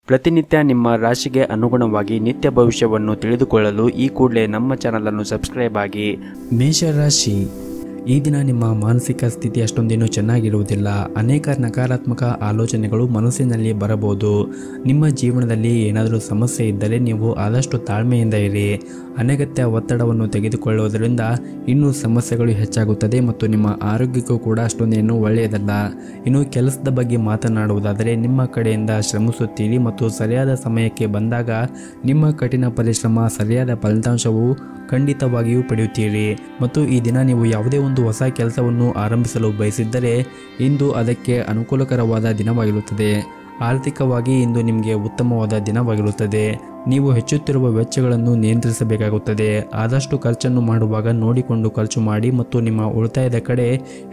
ಪ್ರತಿನಿತ್ಯ ನಿಮ್ಮ ರಾಶಿಗೆ ಅನುಗುಣವಾಗಿ ನಿತ್ಯ ಭವಿಷ್ಯವನ್ನು ತಿಳಿದುಕೊಳ್ಳಲು ಈ ಕೂಡಲೇ ನಮ್ಮ ಚಾನಲನ್ನು ಸಬ್ಸ್ಕ್ರೈಬ್ ಆಗಿ. ಮೇಷರಾಶಿ, ಈ ದಿನ ನಿಮ್ಮ ಮಾನಸಿಕ ಸ್ಥಿತಿ ಅಷ್ಟೊಂದೇನು ಚೆನ್ನಾಗಿರುವುದಿಲ್ಲ. ಅನೇಕ ನಕಾರಾತ್ಮಕ ಆಲೋಚನೆಗಳು ಮನಸ್ಸಿನಲ್ಲಿ ಬರಬಹುದು. ನಿಮ್ಮ ಜೀವನದಲ್ಲಿ ಏನಾದರೂ ಸಮಸ್ಯೆ ಇದ್ದರೆ ನೀವು ಆದಷ್ಟು ತಾಳ್ಮೆಯಿಂದ ಇರಿ. ಅನಗತ್ಯ ಒತ್ತಡವನ್ನು ತೆಗೆದುಕೊಳ್ಳುವುದರಿಂದ ಇನ್ನೂ ಸಮಸ್ಯೆಗಳು ಹೆಚ್ಚಾಗುತ್ತದೆ ಮತ್ತು ನಿಮ್ಮ ಆರೋಗ್ಯಕ್ಕೂ ಕೂಡ ಅಷ್ಟೊಂದೇನು ಒಳ್ಳೆಯದಲ್ಲ. ಇನ್ನು ಕೆಲಸದ ಬಗ್ಗೆ ಮಾತನಾಡುವುದಾದರೆ ನಿಮ್ಮ ಕಡೆಯಿಂದ ಶ್ರಮಿಸುತ್ತೀರಿ ಮತ್ತು ಸರಿಯಾದ ಸಮಯಕ್ಕೆ ಬಂದಾಗ ನಿಮ್ಮ ಕಠಿಣ ಪರಿಶ್ರಮ ಸರಿಯಾದ ಫಲಿತಾಂಶವು ಖಂಡಿತವಾಗಿಯೂ ಪಡೆಯುತ್ತೀರಿ. ಮತ್ತು ಈ ದಿನ ನೀವು ಯಾವುದೇ ಒಂದು ಹೊಸ ಕೆಲಸವನ್ನು ಆರಂಭಿಸಲು ಬಯಸಿದ್ದರೆ ಇಂದು ಅದಕ್ಕೆ ಅನುಕೂಲಕರವಾದ ದಿನವಾಗಿರುತ್ತದೆ. ಆರ್ಥಿಕವಾಗಿ ಇಂದು ನಿಮಗೆ ಉತ್ತಮವಾದ ದಿನವಾಗಿರುತ್ತದೆ. ನೀವು ಹೆಚ್ಚುತ್ತಿರುವ ವೆಚ್ಚಗಳನ್ನು ನಿಯಂತ್ರಿಸಬೇಕಾಗುತ್ತದೆ. ಆದಷ್ಟು ಖರ್ಚನ್ನು ಮಾಡುವಾಗ ನೋಡಿಕೊಂಡು ಖರ್ಚು ಮಾಡಿ ಮತ್ತು ನಿಮ್ಮ ಉಳಿತಾಯದ ಕಡೆ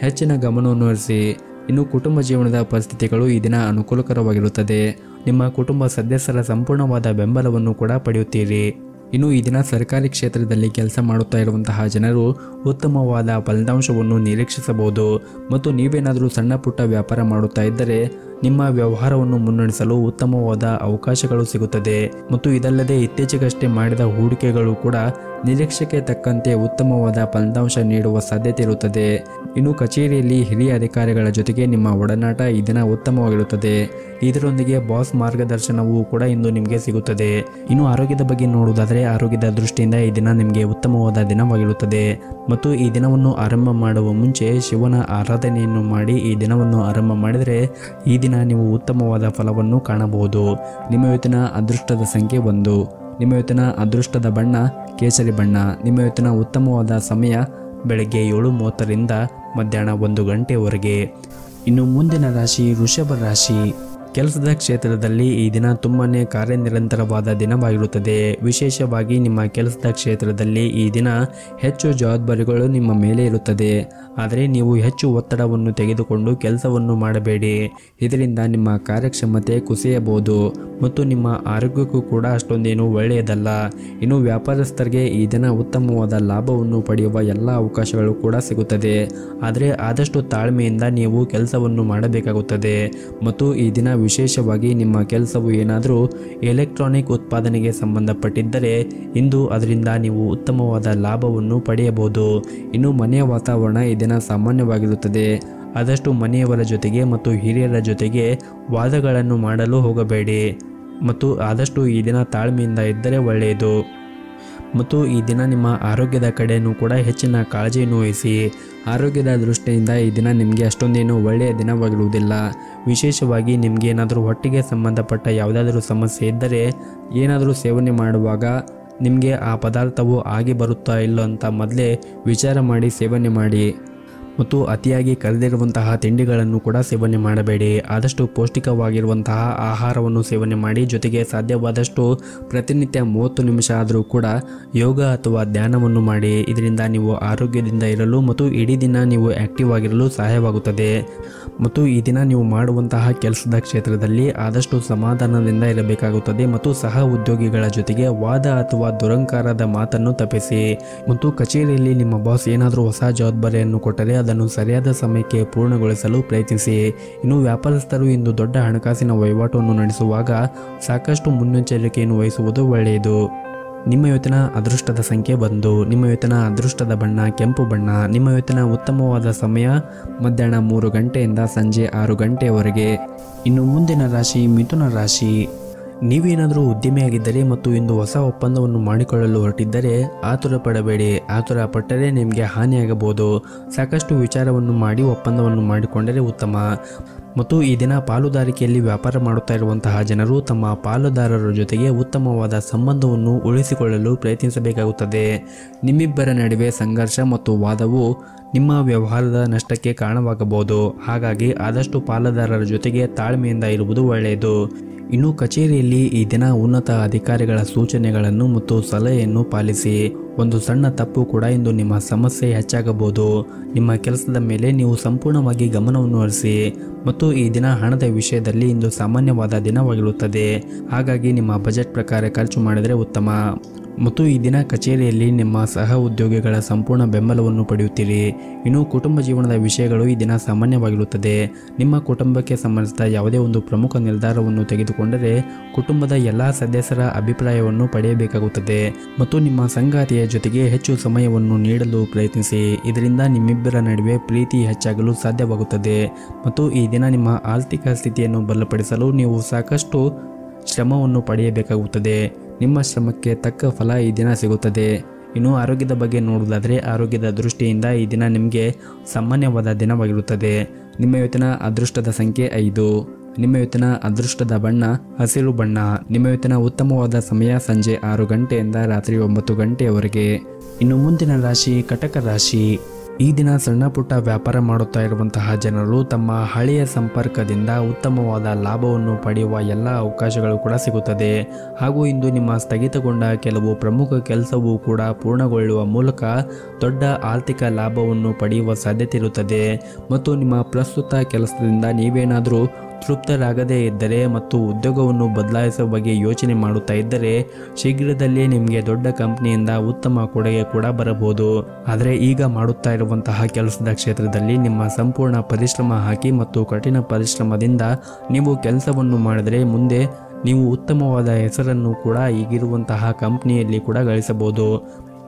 ಹೆಚ್ಚಿನ ಗಮನವನ್ನು ಹರಿಸಿ. ಇನ್ನು ಕುಟುಂಬ ಜೀವನದ ಪರಿಸ್ಥಿತಿಗಳು ಈ ದಿನ ಅನುಕೂಲಕರವಾಗಿರುತ್ತದೆ. ನಿಮ್ಮ ಕುಟುಂಬ ಸದಸ್ಯರ ಸಂಪೂರ್ಣವಾದ ಬೆಂಬಲವನ್ನು ಕೂಡ ಪಡೆಯುತ್ತೀರಿ. ಇನ್ನು ಈ ದಿನ ಸರ್ಕಾರಿ ಕ್ಷೇತ್ರದಲ್ಲಿ ಕೆಲಸ ಮಾಡುತ್ತಾ ಇರುವಂತಹ ಜನರು ಉತ್ತಮವಾದ ಫಲಿತಾಂಶವನ್ನು ನಿರೀಕ್ಷಿಸಬಹುದು. ಮತ್ತು ನೀವೇನಾದರೂ ಸಣ್ಣ ಪುಟ್ಟ ವ್ಯಾಪಾರ ಮಾಡುತ್ತಾ ಇದ್ದರೆ ನಿಮ್ಮ ವ್ಯವಹಾರವನ್ನು ಮುನ್ನಡೆಸಲು ಉತ್ತಮವಾದ ಅವಕಾಶಗಳು ಸಿಗುತ್ತದೆ. ಮತ್ತು ಇದಲ್ಲದೆ ಇತ್ತೀಚೆಗಷ್ಟೇ ಮಾಡಿದ ಹೂಡಿಕೆಗಳು ಕೂಡ ನಿರೀಕ್ಷೆಗೆ ತಕ್ಕಂತೆ ಉತ್ತಮವಾದ ಫಲಿತಾಂಶ ನೀಡುವ ಸಾಧ್ಯತೆ ಇರುತ್ತದೆ. ಇನ್ನು ಕಚೇರಿಯಲ್ಲಿ ಹಿರಿಯ ಅಧಿಕಾರಿಗಳ ಜೊತೆಗೆ ನಿಮ್ಮ ಒಡನಾಟ ಈ ದಿನ ಉತ್ತಮವಾಗಿರುತ್ತದೆ. ಇದರೊಂದಿಗೆ ಬಾಸ್ ಮಾರ್ಗದರ್ಶನವೂ ಕೂಡ ಇಂದು ನಿಮಗೆ ಸಿಗುತ್ತದೆ. ಇನ್ನು ಆರೋಗ್ಯದ ಬಗ್ಗೆ ನೋಡುವುದಾದರೆ ಆರೋಗ್ಯದ ದೃಷ್ಟಿಯಿಂದ ಈ ದಿನ ನಿಮಗೆ ಉತ್ತಮವಾದ ದಿನವಾಗಿರುತ್ತದೆ. ಮತ್ತು ಈ ದಿನವನ್ನು ಆರಂಭ ಮಾಡುವ ಮುಂಚೆ ಶಿವನ ಆರಾಧನೆಯನ್ನು ಮಾಡಿ ಈ ದಿನವನ್ನು ಆರಂಭ ಮಾಡಿದರೆ ಈ ದಿನ ನೀವು ಉತ್ತಮವಾದ ಫಲವನ್ನು ಕಾಣಬಹುದು. ನಿಮ್ಮ ಇವತ್ತಿನ ಅದೃಷ್ಟದ ಸಂಖ್ಯೆ 1. ನಿಮ್ಮ ಇವತ್ತಿನ ಅದೃಷ್ಟದ ಬಣ್ಣ ಕೇಸರಿ ಬಣ್ಣ. ನಿಮ್ಮ ಇವತ್ತಿನ ಉತ್ತಮವಾದ ಸಮಯ ಬೆಳಗ್ಗೆ 7:30ರಿಂದ ಮಧ್ಯಾಹ್ನ 1 ಗಂಟೆವರೆಗೆ. ಇನ್ನು ಮುಂದಿನ ರಾಶಿ ವೃಷಭ ರಾಶಿ. ಕೆಲಸದ ಕ್ಷೇತ್ರದಲ್ಲಿ ಈ ದಿನ ತುಂಬನೇ ಕಾರ್ಯನಿರಂತರವಾದ ದಿನವಾಗಿರುತ್ತದೆ. ವಿಶೇಷವಾಗಿ ನಿಮ್ಮ ಕೆಲಸದ ಕ್ಷೇತ್ರದಲ್ಲಿ ಈ ದಿನ ಹೆಚ್ಚು ಜವಾಬ್ದಾರಿಗಳು ನಿಮ್ಮ ಮೇಲೆ ಇರುತ್ತದೆ. ಆದರೆ ನೀವು ಹೆಚ್ಚು ಒತ್ತಡವನ್ನು ತೆಗೆದುಕೊಂಡು ಕೆಲಸವನ್ನು ಮಾಡಬೇಡಿ. ಇದರಿಂದ ನಿಮ್ಮ ಕಾರ್ಯಕ್ಷಮತೆ ಕುಸಿಯಬಹುದು ಮತ್ತು ನಿಮ್ಮ ಆರೋಗ್ಯಕ್ಕೂ ಕೂಡ ಅಷ್ಟೊಂದೇನು ಒಳ್ಳೆಯದಲ್ಲ. ಇನ್ನು ವ್ಯಾಪಾರಸ್ಥರಿಗೆ ಈ ದಿನ ಉತ್ತಮವಾದ ಲಾಭವನ್ನು ಪಡೆಯುವ ಎಲ್ಲ ಅವಕಾಶಗಳು ಕೂಡ ಸಿಗುತ್ತದೆ. ಆದರೆ ಆದಷ್ಟು ತಾಳ್ಮೆಯಿಂದ ನೀವು ಕೆಲಸವನ್ನು ಮಾಡಬೇಕಾಗುತ್ತದೆ. ಮತ್ತು ಈ ದಿನ ವಿಶೇಷವಾಗಿ ನಿಮ್ಮ ಕೆಲಸವು ಏನಾದರೂ ಎಲೆಕ್ಟ್ರಾನಿಕ್ ಉತ್ಪಾದನೆಗೆ ಸಂಬಂಧಪಟ್ಟಿದ್ದರೆ ಇಂದು ಅದರಿಂದ ನೀವು ಉತ್ತಮವಾದ ಲಾಭವನ್ನು ಪಡೆಯಬಹುದು. ಇನ್ನು ಮನೆಯ ವಾತಾವರಣ ಈ ದಿನ ಸಾಮಾನ್ಯವಾಗಿರುತ್ತದೆ. ಆದಷ್ಟು ಮನೆಯವರ ಜೊತೆಗೆ ಮತ್ತು ಹಿರಿಯರ ಜೊತೆಗೆ ವಾದಗಳನ್ನು ಮಾಡಲು ಹೋಗಬೇಡಿ. ಮತ್ತು ಆದಷ್ಟು ಈ ದಿನ ತಾಳ್ಮೆಯಿಂದ ಇದ್ದರೆ ಒಳ್ಳೆಯದು. ಮತ್ತು ಈ ದಿನ ನಿಮ್ಮ ಆರೋಗ್ಯದ ಕಡೆಯೂ ಕೂಡ ಹೆಚ್ಚಿನ ಕಾಳಜಿಯನ್ನು ವಹಿಸಿ. ಆರೋಗ್ಯದ ದೃಷ್ಟಿಯಿಂದ ಈ ದಿನ ನಿಮಗೆ ಅಷ್ಟೊಂದೇನು ಒಳ್ಳೆಯ ದಿನವಾಗಿರುವುದಿಲ್ಲ. ವಿಶೇಷವಾಗಿ ನಿಮಗೆ ಏನಾದರೂ ಹೊಟ್ಟೆಗೆ ಸಂಬಂಧಪಟ್ಟ ಯಾವುದಾದ್ರೂ ಸಮಸ್ಯೆ ಇದ್ದರೆ ಏನಾದರೂ ಸೇವನೆ ಮಾಡುವಾಗ ನಿಮಗೆ ಆ ಪದಾರ್ಥವು ಆಗಿ ಬರುತ್ತಾ ಇಲ್ಲ ಅಂತ ಮೊದಲೇ ವಿಚಾರ ಮಾಡಿ ಸೇವನೆ ಮಾಡಿ. ಮತ್ತು ಅತಿಯಾಗಿ ಕರೆದಿರುವಂತಹ ತಿಂಡಿಗಳನ್ನು ಕೂಡ ಸೇವನೆ ಮಾಡಬೇಡಿ. ಆದಷ್ಟು ಪೌಷ್ಟಿಕವಾಗಿರುವಂತಹ ಆಹಾರವನ್ನು ಸೇವನೆ ಮಾಡಿ. ಜೊತೆಗೆ ಸಾಧ್ಯವಾದಷ್ಟು ಪ್ರತಿನಿತ್ಯ 30 ನಿಮಿಷ ಆದರೂ ಕೂಡ ಯೋಗ ಅಥವಾ ಧ್ಯಾನವನ್ನು ಮಾಡಿ. ಇದರಿಂದ ನೀವು ಆರೋಗ್ಯದಿಂದ ಇರಲು ಮತ್ತು ಇಡೀ ದಿನ ನೀವು ಆಕ್ಟಿವ್ ಆಗಿರಲು ಸಹಾಯವಾಗುತ್ತದೆ. ಮತ್ತು ಈ ದಿನ ನೀವು ಮಾಡುವಂತಹ ಕೆಲಸದ ಕ್ಷೇತ್ರದಲ್ಲಿ ಆದಷ್ಟು ಸಮಾಧಾನದಿಂದ ಇರಬೇಕಾಗುತ್ತದೆ. ಮತ್ತು ಸಹ ಉದ್ಯೋಗಿಗಳ ಜೊತೆಗೆ ವಾದ ಅಥವಾ ದುರಂಕಾರದ ಮಾತನ್ನು ತಪ್ಪಿಸಿ. ಮತ್ತು ಕಚೇರಿಯಲ್ಲಿ ನಿಮ್ಮ ಬಾಸ್ ಏನಾದರೂ ಹೊಸ ಜವಾಬ್ದಾರಿಯನ್ನು ಕೊಟ್ಟರೆ ಅದನ್ನು ಸರಿಯಾದ ಸಮಯಕ್ಕೆ ಪೂರ್ಣಗೊಳಿಸಲು ಪ್ರಯತ್ನಿಸಿ. ಇನ್ನು ವ್ಯಾಪಾರಸ್ಥರು ಇಂದು ದೊಡ್ಡ ಹಣಕಾಸಿನ ವಹಿವಾಟನ್ನು ನಡೆಸುವಾಗ ಸಾಕಷ್ಟು ಮುನ್ನೆಚ್ಚರಿಕೆಯನ್ನು ವಹಿಸುವುದು ಒಳ್ಳೆಯದು. ನಿಮ್ಮ ಇವತ್ತಿನ ಅದೃಷ್ಟದ ಸಂಖ್ಯೆ 1. ನಿಮ್ಮ ಇವತ್ತಿನ ಅದೃಷ್ಟದ ಬಣ್ಣ ಕೆಂಪು ಬಣ್ಣ. ನಿಮ್ಮ ಇವತ್ತಿನ ಉತ್ತಮವಾದ ಸಮಯ ಮಧ್ಯಾಹ್ನ 3 ಗಂಟೆಯಿಂದ ಸಂಜೆ 6 ಗಂಟೆಯವರೆಗೆ. ಇನ್ನು ಮುಂದಿನ ರಾಶಿ ಮಿಥುನ ರಾಶಿ. ನೀವೇನಾದರೂ ಉದ್ಯಮಿಯಾಗಿದ್ದರೆ ಮತ್ತು ಇಂದು ಹೊಸ ಒಪ್ಪಂದವನ್ನು ಮಾಡಿಕೊಳ್ಳಲು ಹೊರಟಿದ್ದರೆ ಆತುರ ಪಡಬೇಡಿ. ಆತುರ ಪಟ್ಟರೆ ನಿಮಗೆ ಹಾನಿಯಾಗಬಹುದು. ಸಾಕಷ್ಟು ವಿಚಾರವನ್ನು ಮಾಡಿ ಒಪ್ಪಂದವನ್ನು ಮಾಡಿಕೊಂಡರೆ ಉತ್ತಮ. ಮತ್ತು ಈ ದಿನ ಪಾಲುದಾರಿಕೆಯಲ್ಲಿ ವ್ಯಾಪಾರ ಮಾಡುತ್ತಾ ಇರುವಂತಹ ಜನರು ತಮ್ಮ ಪಾಲುದಾರರ ಜೊತೆಗೆ ಉತ್ತಮವಾದ ಸಂಬಂಧವನ್ನು ಉಳಿಸಿಕೊಳ್ಳಲು ಪ್ರಯತ್ನಿಸಬೇಕಾಗುತ್ತದೆ. ನಿಮ್ಮಿಬ್ಬರ ನಡುವೆ ಸಂಘರ್ಷ ಮತ್ತು ವಾದವು ನಿಮ್ಮ ವ್ಯವಹಾರದ ನಷ್ಟಕ್ಕೆ ಕಾರಣವಾಗಬಹುದು. ಹಾಗಾಗಿ ಆದಷ್ಟು ಪಾಲುದಾರರ ಜೊತೆಗೆ ತಾಳ್ಮೆಯಿಂದ ಇರುವುದು ಒಳ್ಳೆಯದು. ಇನ್ನು ಕಚೇರಿಯಲ್ಲಿ ಈ ದಿನ ಉನ್ನತ ಅಧಿಕಾರಿಗಳ ಸೂಚನೆಗಳನ್ನು ಮತ್ತು ಸಲಹೆಯನ್ನು ಪಾಲಿಸಿ. ಒಂದು ಸಣ್ಣ ತಪ್ಪು ಕೂಡ ಇಂದು ನಿಮ್ಮ ಸಮಸ್ಯೆ ಹೆಚ್ಚಾಗಬಹುದು. ನಿಮ್ಮ ಕೆಲಸದ ಮೇಲೆ ನೀವು ಸಂಪೂರ್ಣವಾಗಿ ಗಮನವನ್ನು ಹರಿಸಿ. ಮತ್ತು ಈ ದಿನ ಹಣದ ವಿಷಯದಲ್ಲಿ ಇಂದು ಸಾಮಾನ್ಯವಾದ ದಿನವಾಗಿರುತ್ತದೆ. ಹಾಗಾಗಿ ನಿಮ್ಮ ಬಜೆಟ್ ಪ್ರಕಾರ ಖರ್ಚು ಮಾಡಿದರೆ ಉತ್ತಮ. ಮತ್ತು ಈ ದಿನ ಕಚೇರಿಯಲ್ಲಿ ನಿಮ್ಮ ಸಹ ಉದ್ಯೋಗಿಗಳ ಸಂಪೂರ್ಣ ಬೆಂಬಲವನ್ನು ಪಡೆಯುತ್ತೀರಿ. ಇನ್ನು ಕುಟುಂಬ ಜೀವನದ ವಿಷಯಗಳು ಈ ದಿನ ಸಾಮಾನ್ಯವಾಗಿರುತ್ತದೆ. ನಿಮ್ಮ ಕುಟುಂಬಕ್ಕೆ ಸಂಬಂಧಿಸಿದ ಯಾವುದೇ ಒಂದು ಪ್ರಮುಖ ನಿರ್ಧಾರವನ್ನು ತೆಗೆದುಕೊಂಡರೆ ಕುಟುಂಬದ ಎಲ್ಲ ಸದಸ್ಯರ ಅಭಿಪ್ರಾಯವನ್ನು ಪಡೆಯಬೇಕಾಗುತ್ತದೆ ಮತ್ತು ನಿಮ್ಮ ಸಂಗಾತಿಯ ಜೊತೆಗೆ ಹೆಚ್ಚು ಸಮಯವನ್ನು ನೀಡಲು ಪ್ರಯತ್ನಿಸಿ. ಇದರಿಂದ ನಿಮ್ಮಿಬ್ಬರ ನಡುವೆ ಪ್ರೀತಿ ಹೆಚ್ಚಾಗಲು ಸಾಧ್ಯವಾಗುತ್ತದೆ ಮತ್ತು ಈ ದಿನ ನಿಮ್ಮ ಆರ್ಥಿಕ ಸ್ಥಿತಿಯನ್ನು ಬಲಪಡಿಸಲು ನೀವು ಸಾಕಷ್ಟು ಶ್ರಮವನ್ನು ಪಡೆಯಬೇಕಾಗುತ್ತದೆ. ನಿಮ್ಮ ಶ್ರಮಕ್ಕೆ ತಕ್ಕ ಫಲ ಈ ದಿನ ಸಿಗುತ್ತದೆ. ಇನ್ನು ಆರೋಗ್ಯದ ಬಗ್ಗೆ ನೋಡುವುದಾದರೆ ಆರೋಗ್ಯದ ದೃಷ್ಟಿಯಿಂದ ಈ ದಿನ ನಿಮಗೆ ಸಾಮಾನ್ಯವಾದ ದಿನವಾಗಿರುತ್ತದೆ. ನಿಮ್ಮ ಇವತ್ತಿನ ಅದೃಷ್ಟದ ಸಂಖ್ಯೆ 5. ನಿಮ್ಮ ಇವತ್ತಿನ ಅದೃಷ್ಟದ ಬಣ್ಣ ಹಸಿರು ಬಣ್ಣ. ನಿಮ್ಮ ಇವತ್ತಿನ ಉತ್ತಮವಾದ ಸಮಯ ಸಂಜೆ 6 ಗಂಟೆಯಿಂದ ರಾತ್ರಿ 9 ಗಂಟೆಯವರೆಗೆ. ಇನ್ನು ಮುಂದಿನ ರಾಶಿ ಕಟಕ ರಾಶಿ. ಈ ದಿನ ಸಣ್ಣ ಪುಟ್ಟ ವ್ಯಾಪಾರ ಮಾಡುತ್ತಾ ಇರುವಂತಹ ಜನರು ತಮ್ಮ ಹಳೆಯ ಸಂಪರ್ಕದಿಂದ ಉತ್ತಮವಾದ ಲಾಭವನ್ನು ಪಡೆಯುವ ಎಲ್ಲ ಅವಕಾಶಗಳು ಕೂಡ ಸಿಗುತ್ತದೆ. ಹಾಗೂ ಇಂದು ನಿಮ್ಮ ಸ್ಥಗಿತಗೊಂಡ ಕೆಲವು ಪ್ರಮುಖ ಕೆಲಸವೂ ಕೂಡ ಪೂರ್ಣಗೊಳ್ಳುವ ಮೂಲಕ ದೊಡ್ಡ ಆರ್ಥಿಕ ಲಾಭವನ್ನು ಪಡೆಯುವ ಸಾಧ್ಯತೆ ಇರುತ್ತದೆ. ಮತ್ತು ನಿಮ್ಮ ಪ್ರಸ್ತುತ ಕೆಲಸದಿಂದ ನೀವೇನಾದರೂ ತೃಪ್ತರಾಗದೇ ಇದ್ದರೆ ಮತ್ತು ಉದ್ಯೋಗವನ್ನು ಬದಲಾಯಿಸುವ ಬಗ್ಗೆ ಯೋಚನೆ ಮಾಡುತ್ತಾ ಇದ್ದರೆ ಶೀಘ್ರದಲ್ಲೇ ನಿಮಗೆ ದೊಡ್ಡ ಕಂಪನಿಯಿಂದ ಉತ್ತಮ ಕೊಡುಗೆ ಕೂಡ ಬರಬಹುದು. ಆದರೆ ಈಗ ಮಾಡುತ್ತಾ ಇರುವಂತಹ ಕೆಲಸದ ಕ್ಷೇತ್ರದಲ್ಲಿ ನಿಮ್ಮ ಸಂಪೂರ್ಣ ಪರಿಶ್ರಮ ಹಾಕಿ ಮತ್ತು ಕಠಿಣ ಪರಿಶ್ರಮದಿಂದ ನೀವು ಕೆಲಸವನ್ನು ಮಾಡಿದರೆ ಮುಂದೆ ನೀವು ಉತ್ತಮವಾದ ಹೆಸರನ್ನು ಕೂಡ ಈಗಿರುವಂತಹ ಕಂಪನಿಯಲ್ಲಿ ಕೂಡ ಗಳಿಸಬಹುದು.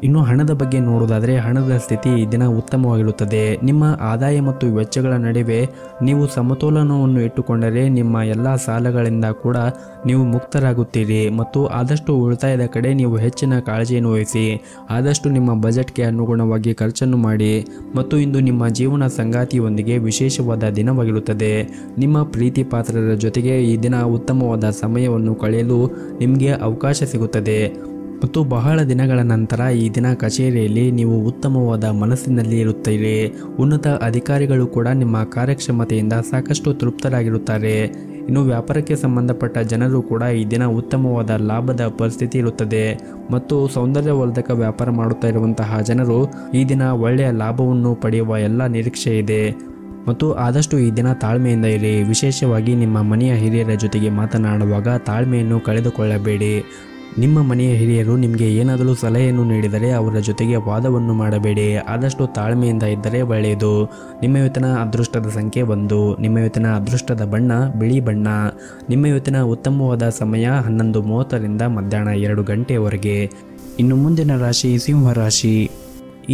ಇನ್ನು ಹಣದ ಬಗ್ಗೆ ನೋಡುವುದಾದರೆ ಹಣದ ಸ್ಥಿತಿ ಈ ದಿನ ಉತ್ತಮವಾಗಿರುತ್ತದೆ. ನಿಮ್ಮ ಆದಾಯ ಮತ್ತು ವೆಚ್ಚಗಳ ನಡುವೆ ನೀವು ಸಮತೋಲನವನ್ನು ಇಟ್ಟುಕೊಂಡರೆ ನಿಮ್ಮ ಎಲ್ಲ ಸಾಲಗಳಿಂದ ಕೂಡ ನೀವು ಮುಕ್ತರಾಗುತ್ತೀರಿ ಮತ್ತು ಆದಷ್ಟು ಉಳಿತಾಯದ ಕಡೆ ನೀವು ಹೆಚ್ಚಿನ ಕಾಳಜಿಯನ್ನು ವಹಿಸಿ. ಆದಷ್ಟು ನಿಮ್ಮ ಬಜೆಟ್ಗೆ ಅನುಗುಣವಾಗಿ ಖರ್ಚನ್ನು ಮಾಡಿ ಮತ್ತು ಇಂದು ನಿಮ್ಮ ಜೀವನ ಸಂಗಾತಿಯೊಂದಿಗೆ ವಿಶೇಷವಾದ ದಿನವಾಗಿರುತ್ತದೆ. ನಿಮ್ಮ ಪ್ರೀತಿ ಪಾತ್ರರ ಜೊತೆಗೆ ಈ ದಿನ ಉತ್ತಮವಾದ ಸಮಯವನ್ನು ಕಳೆಯಲು ನಿಮಗೆ ಅವಕಾಶ ಸಿಗುತ್ತದೆ ಮತ್ತು ಬಹಳ ದಿನಗಳ ನಂತರ ಈ ದಿನ ಕಚೇರಿಯಲ್ಲಿ ನೀವು ಉತ್ತಮವಾದ ಮನಸ್ಸಿನಲ್ಲಿ ಇರುತ್ತೀರಿ. ಉನ್ನತ ಅಧಿಕಾರಿಗಳು ಕೂಡ ನಿಮ್ಮ ಕಾರ್ಯಕ್ಷಮತೆಯಿಂದ ಸಾಕಷ್ಟು ತೃಪ್ತರಾಗಿರುತ್ತಾರೆ. ಇನ್ನು ವ್ಯಾಪಾರಕ್ಕೆ ಸಂಬಂಧಪಟ್ಟ ಜನರು ಕೂಡ ಈ ದಿನ ಉತ್ತಮವಾದ ಲಾಭದ ಪರಿಸ್ಥಿತಿ ಇರುತ್ತದೆ ಮತ್ತು ಸೌಂದರ್ಯವರ್ಧಕ ವ್ಯಾಪಾರ ಮಾಡುತ್ತಾ ಇರುವಂತಹ ಜನರು ಈ ದಿನ ಒಳ್ಳೆಯ ಲಾಭವನ್ನು ಪಡೆಯುವ ಎಲ್ಲ ನಿರೀಕ್ಷೆ ಇದೆ. ಮತ್ತು ಆದಷ್ಟು ಈ ದಿನ ತಾಳ್ಮೆಯಿಂದ ಇರಿ. ವಿಶೇಷವಾಗಿ ನಿಮ್ಮ ಮನೆಯ ಹಿರಿಯರ ಜೊತೆಗೆ ಮಾತನಾಡುವಾಗ ತಾಳ್ಮೆಯನ್ನು ಕಳೆದುಕೊಳ್ಳಬೇಡಿ. ನಿಮ್ಮ ಮನೆಯ ಹಿರಿಯರು ನಿಮಗೆ ಏನಾದರೂ ಸಲಹೆಯನ್ನು ನೀಡಿದರೆ ಅವರ ಜೊತೆಗೆ ವಾದವನ್ನು ಮಾಡಬೇಡಿ. ಆದಷ್ಟು ತಾಳ್ಮೆಯಿಂದ ಇದ್ದರೆ ಒಳ್ಳೆಯದು. ನಿಮ್ಮ ಇವತ್ತಿನ ಅದೃಷ್ಟದ ಸಂಖ್ಯೆ 1. ನಿಮ್ಮ ಇವತ್ತಿನ ಅದೃಷ್ಟದ ಬಣ್ಣ ಬಿಳಿ ಬಣ್ಣ. ನಿಮ್ಮ ಇವತ್ತಿನ ಉತ್ತಮವಾದ ಸಮಯ 11:30ರಿಂದ ಮಧ್ಯಾಹ್ನ 2 ಗಂಟೆಯವರೆಗೆ. ಇನ್ನು ಮುಂದಿನ ರಾಶಿ ಸಿಂಹ ರಾಶಿ.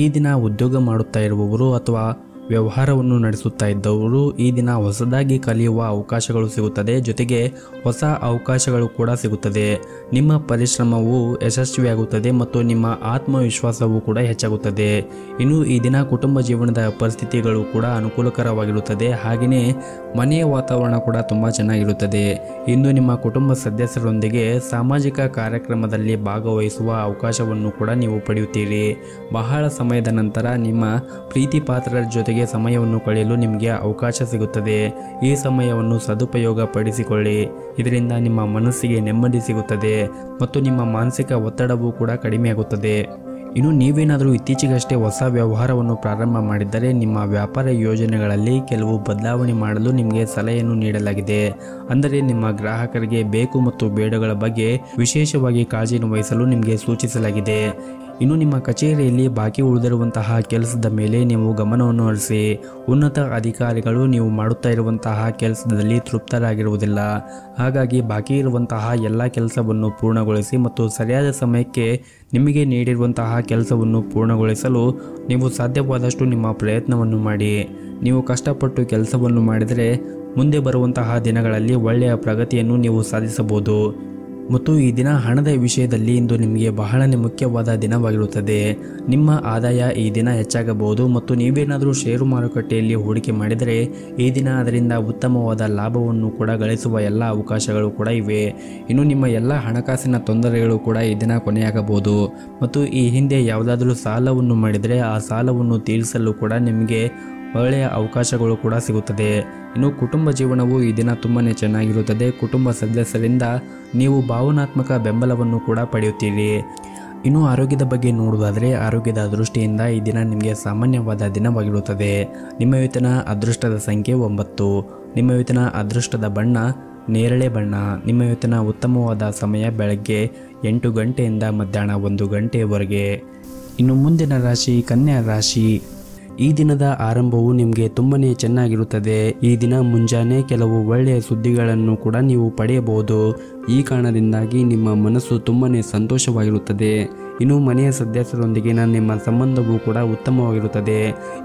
ಈ ದಿನ ಉದ್ಯೋಗ ಮಾಡುತ್ತಾ ಇರುವವರು ಅಥವಾ ವ್ಯವಹಾರವನ್ನು ನಡೆಸುತ್ತಾ ಇದ್ದವರು ಈ ದಿನ ಹೊಸದಾಗಿ ಕಲಿಯುವ ಅವಕಾಶಗಳು ಸಿಗುತ್ತದೆ. ಜೊತೆಗೆ ಹೊಸ ಅವಕಾಶಗಳು ಕೂಡ ಸಿಗುತ್ತದೆ. ನಿಮ್ಮ ಪರಿಶ್ರಮವು ಯಶಸ್ವಿಯಾಗುತ್ತದೆ ಮತ್ತು ನಿಮ್ಮ ಆತ್ಮವಿಶ್ವಾಸವೂ ಕೂಡ ಹೆಚ್ಚಾಗುತ್ತದೆ. ಇನ್ನು ಈ ದಿನ ಕುಟುಂಬ ಜೀವನದ ಪರಿಸ್ಥಿತಿಗಳು ಕೂಡ ಅನುಕೂಲಕರವಾಗಿರುತ್ತದೆ. ಹಾಗೆಯೇ ಮನೆಯ ವಾತಾವರಣ ಕೂಡ ತುಂಬ ಚೆನ್ನಾಗಿರುತ್ತದೆ. ಇಂದು ನಿಮ್ಮ ಕುಟುಂಬ ಸದಸ್ಯರೊಂದಿಗೆ ಸಾಮಾಜಿಕ ಕಾರ್ಯಕ್ರಮದಲ್ಲಿ ಭಾಗವಹಿಸುವ ಅವಕಾಶವನ್ನು ಕೂಡ ನೀವು ಪಡೆಯುತ್ತೀರಿ. ಬಹಳ ಸಮಯದ ನಂತರ ನಿಮ್ಮ ಪ್ರೀತಿ ಪಾತ್ರರ ಜೊತೆಗೆ ಸಮಯವನ್ನು ಕಳೆಯಲು ನಿಮಗೆ ಅವಕಾಶ ಸಿಗುತ್ತದೆ. ಈ ಸಮಯವನ್ನು ಸದುಪಯೋಗ ಪಡಿಸಿಕೊಳ್ಳಿ. ಇದರಿಂದ ನಿಮ್ಮ ಮನಸ್ಸಿಗೆ ನೆಮ್ಮದಿ ಸಿಗುತ್ತದೆ ಮತ್ತು ನಿಮ್ಮ ಮಾನಸಿಕ ಒತ್ತಡವೂ ಕೂಡ ಕಡಿಮೆಯಾಗುತ್ತದೆ. ಇನ್ನು ನೀವೇನಾದರೂ ಇತ್ತೀಚೆಗಷ್ಟೇ ಹೊಸ ವ್ಯವಹಾರವನ್ನು ಪ್ರಾರಂಭ ಮಾಡಿದ್ದರೆ ನಿಮ್ಮ ವ್ಯಾಪಾರ ಯೋಜನೆಗಳಲ್ಲಿ ಕೆಲವು ಬದಲಾವಣೆ ಮಾಡಲು ನಿಮಗೆ ಸಲಹೆಯನ್ನು ನೀಡಲಾಗಿದೆ. ಅಂದರೆ ನಿಮ್ಮ ಗ್ರಾಹಕರಿಗೆ ಬೇಕು ಮತ್ತು ಬೇಡಗಳ ಬಗ್ಗೆ ವಿಶೇಷವಾಗಿ ಕಾಳಜಿಯನ್ನು ವಹಿಸಲು ನಿಮಗೆ ಸೂಚಿಸಲಾಗಿದೆ. ಇನ್ನು ನಿಮ್ಮ ಕಚೇರಿಯಲ್ಲಿ ಬಾಕಿ ಉಳಿದಿರುವಂತಹ ಕೆಲಸದ ಮೇಲೆ ನೀವು ಗಮನವನ್ನು ಹರಿಸಿ. ಉನ್ನತ ಅಧಿಕಾರಿಗಳು ನೀವು ಮಾಡುತ್ತಾ ಇರುವಂತಹ ಕೆಲಸದಲ್ಲಿ ತೃಪ್ತರಾಗಿರುವುದಿಲ್ಲ. ಹಾಗಾಗಿ ಬಾಕಿ ಇರುವಂತಹ ಎಲ್ಲ ಕೆಲಸವನ್ನು ಪೂರ್ಣಗೊಳಿಸಿ ಮತ್ತು ಸರಿಯಾದ ಸಮಯಕ್ಕೆ ನಿಮಗೆ ನೀಡಿರುವಂತಹ ಕೆಲಸವನ್ನು ಪೂರ್ಣಗೊಳಿಸಲು ನೀವು ಸಾಧ್ಯವಾದಷ್ಟು ನಿಮ್ಮ ಪ್ರಯತ್ನವನ್ನು ಮಾಡಿ. ನೀವು ಕಷ್ಟಪಟ್ಟು ಕೆಲಸವನ್ನು ಮಾಡಿದರೆ ಮುಂದೆ ಬರುವಂತಹ ದಿನಗಳಲ್ಲಿ ಒಳ್ಳೆಯ ಪ್ರಗತಿಯನ್ನು ನೀವು ಸಾಧಿಸಬಹುದು. ಮತ್ತು ಈ ದಿನ ಹಣದ ವಿಷಯದಲ್ಲಿ ಇಂದು ನಿಮಗೆ ಬಹಳನೇ ಮುಖ್ಯವಾದ ದಿನವಾಗಿರುತ್ತದೆ. ನಿಮ್ಮ ಆದಾಯ ಈ ದಿನ ಹೆಚ್ಚಾಗಬಹುದು ಮತ್ತು ನೀವೇನಾದರೂ ಷೇರು ಮಾರುಕಟ್ಟೆಯಲ್ಲಿ ಹೂಡಿಕೆ ಮಾಡಿದರೆ ಈ ದಿನ ಅದರಿಂದ ಉತ್ತಮವಾದ ಲಾಭವನ್ನು ಕೂಡ ಗಳಿಸುವ ಎಲ್ಲ ಅವಕಾಶಗಳು ಕೂಡ ಇವೆ. ಇನ್ನು ನಿಮ್ಮ ಎಲ್ಲ ಹಣಕಾಸಿನ ತೊಂದರೆಗಳು ಕೂಡ ಈ ದಿನ ಕೊನೆಯಾಗಬಹುದು ಮತ್ತು ಈ ಹಿಂದೆ ಯಾವುದಾದರೂ ಸಾಲವನ್ನು ಮಾಡಿದರೆ ಆ ಸಾಲವನ್ನು ತೀರಿಸಲು ಕೂಡ ನಿಮಗೆ ಒಳ್ಳೆಯ ಅವಕಾಶಗಳು ಕೂಡ ಸಿಗುತ್ತದೆ. ಇನ್ನು ಕುಟುಂಬ ಜೀವನವು ಈ ದಿನ ತುಂಬಾ ಚೆನ್ನಾಗಿರುತ್ತದೆ. ಕುಟುಂಬ ಸದಸ್ಯರಿಂದ ನೀವು ಭಾವನಾತ್ಮಕ ಬೆಂಬಲವನ್ನು ಕೂಡ ಪಡೆಯುತ್ತೀರಿ. ಇನ್ನು ಆರೋಗ್ಯದ ಬಗ್ಗೆ ನೋಡುವುದಾದರೆ ಆರೋಗ್ಯದ ದೃಷ್ಟಿಯಿಂದ ಈ ದಿನ ನಿಮಗೆ ಸಾಮಾನ್ಯವಾದ ದಿನವಾಗಿರುತ್ತದೆ. ನಿಮ್ಮ ಇವತ್ತಿನ ಅದೃಷ್ಟದ ಸಂಖ್ಯೆ 9. ನಿಮ್ಮ ಇವತ್ತಿನ ಅದೃಷ್ಟದ ಬಣ್ಣ ನೇರಳೆ ಬಣ್ಣ. ನಿಮ್ಮ ಇವತ್ತಿನ ಉತ್ತಮವಾದ ಸಮಯ ಬೆಳಗ್ಗೆ 8 ಗಂಟೆಯಿಂದ ಮಧ್ಯಾಹ್ನ 1 ಗಂಟೆಯವರೆಗೆ. ಇನ್ನು ಮುಂದಿನ ರಾಶಿ ಕನ್ಯಾ ರಾಶಿ. ಈ ದಿನದ ಆರಂಭವು ನಿಮಗೆ ತುಂಬನೇ ಚೆನ್ನಾಗಿರುತ್ತದೆ. ಈ ದಿನ ಮುಂಜಾನೆ ಕೆಲವು ಒಳ್ಳೆಯ ಸುದ್ದಿಗಳನ್ನು ಕೂಡ ನೀವು ಪಡೆಯಬಹುದು. ಈ ಕಾರಣದಿಂದಾಗಿ ನಿಮ್ಮ ಮನಸ್ಸು ತುಂಬನೇ ಸಂತೋಷವಾಗಿರುತ್ತದೆ. ಇನ್ನು ಮನೆಯ ಸದಸ್ಯರೊಂದಿಗಿನ ನಿಮ್ಮ ಸಂಬಂಧವೂ ಕೂಡ ಉತ್ತಮವಾಗಿರುತ್ತದೆ.